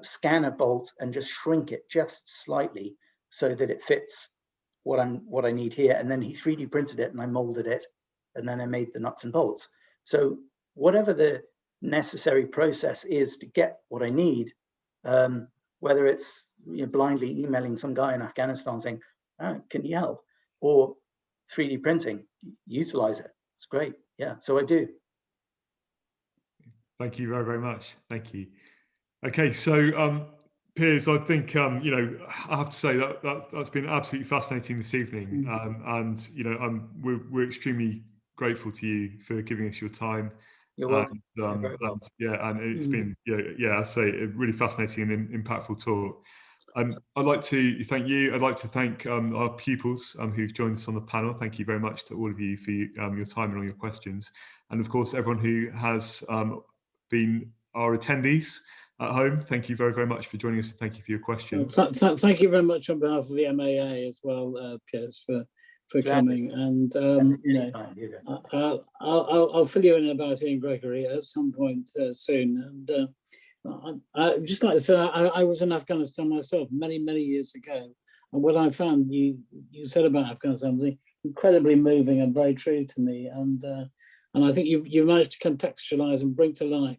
scan a bolt and just shrink it just slightly so that it fits what I need here. And then he 3D printed it and I molded it, and then I made the nuts and bolts. So whatever the necessary process is to get what I need, whether it's blindly emailing some guy in Afghanistan saying, oh, can you help? Or 3D printing, utilize it. It's great. Yeah, so I do. Thank you very, very much. Thank you. Okay, so Piers, I think I have to say that's been absolutely fascinating this evening, and we're extremely grateful to you for giving us your time. You're welcome. And it's been I say a really fascinating and impactful talk. I'd like to thank you. I'd like to thank our pupils who've joined us on the panel. Thank you very much to all of you for your time and all your questions, and of course everyone who has been our attendees at home. Thank you very, very much for joining us. Thank you for your questions. Thank you very much on behalf of the MAA as well, Piers, for coming. And I'll fill you in about Ian Gregory at some point soon. And I'd just like to say I was in Afghanistan myself many, many years ago. And what I found you said about Afghanistan was incredibly moving and very true to me. And I think you've managed to contextualize and bring to life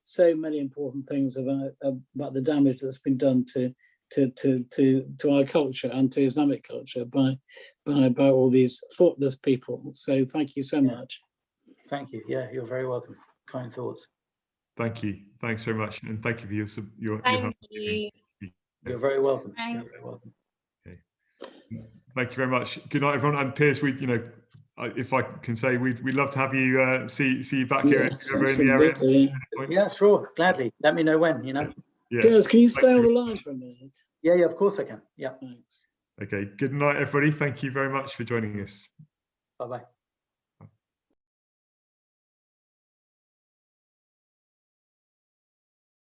so many important things about the damage that's been done to to our culture and to Islamic culture by all these thoughtless people. So thank you so much. Thank you. Yeah, you're very welcome. Kind thoughts. Thank you. Thanks very much, and thank you for your Thank help. you. You're very welcome. Thank- You're very welcome. Thank you very much. Good night, everyone. And Piers, if I can say, we'd love to have you see you back here Yes, ever in the area. absolutely. Yeah, sure. Gladly. Let me know when. Yeah. Piers, can you stay Thank on the you. line for a minute? Yeah, of course I can. Yeah. Thanks. Okay. Good night, everybody. Thank you very much for joining us. Bye-bye.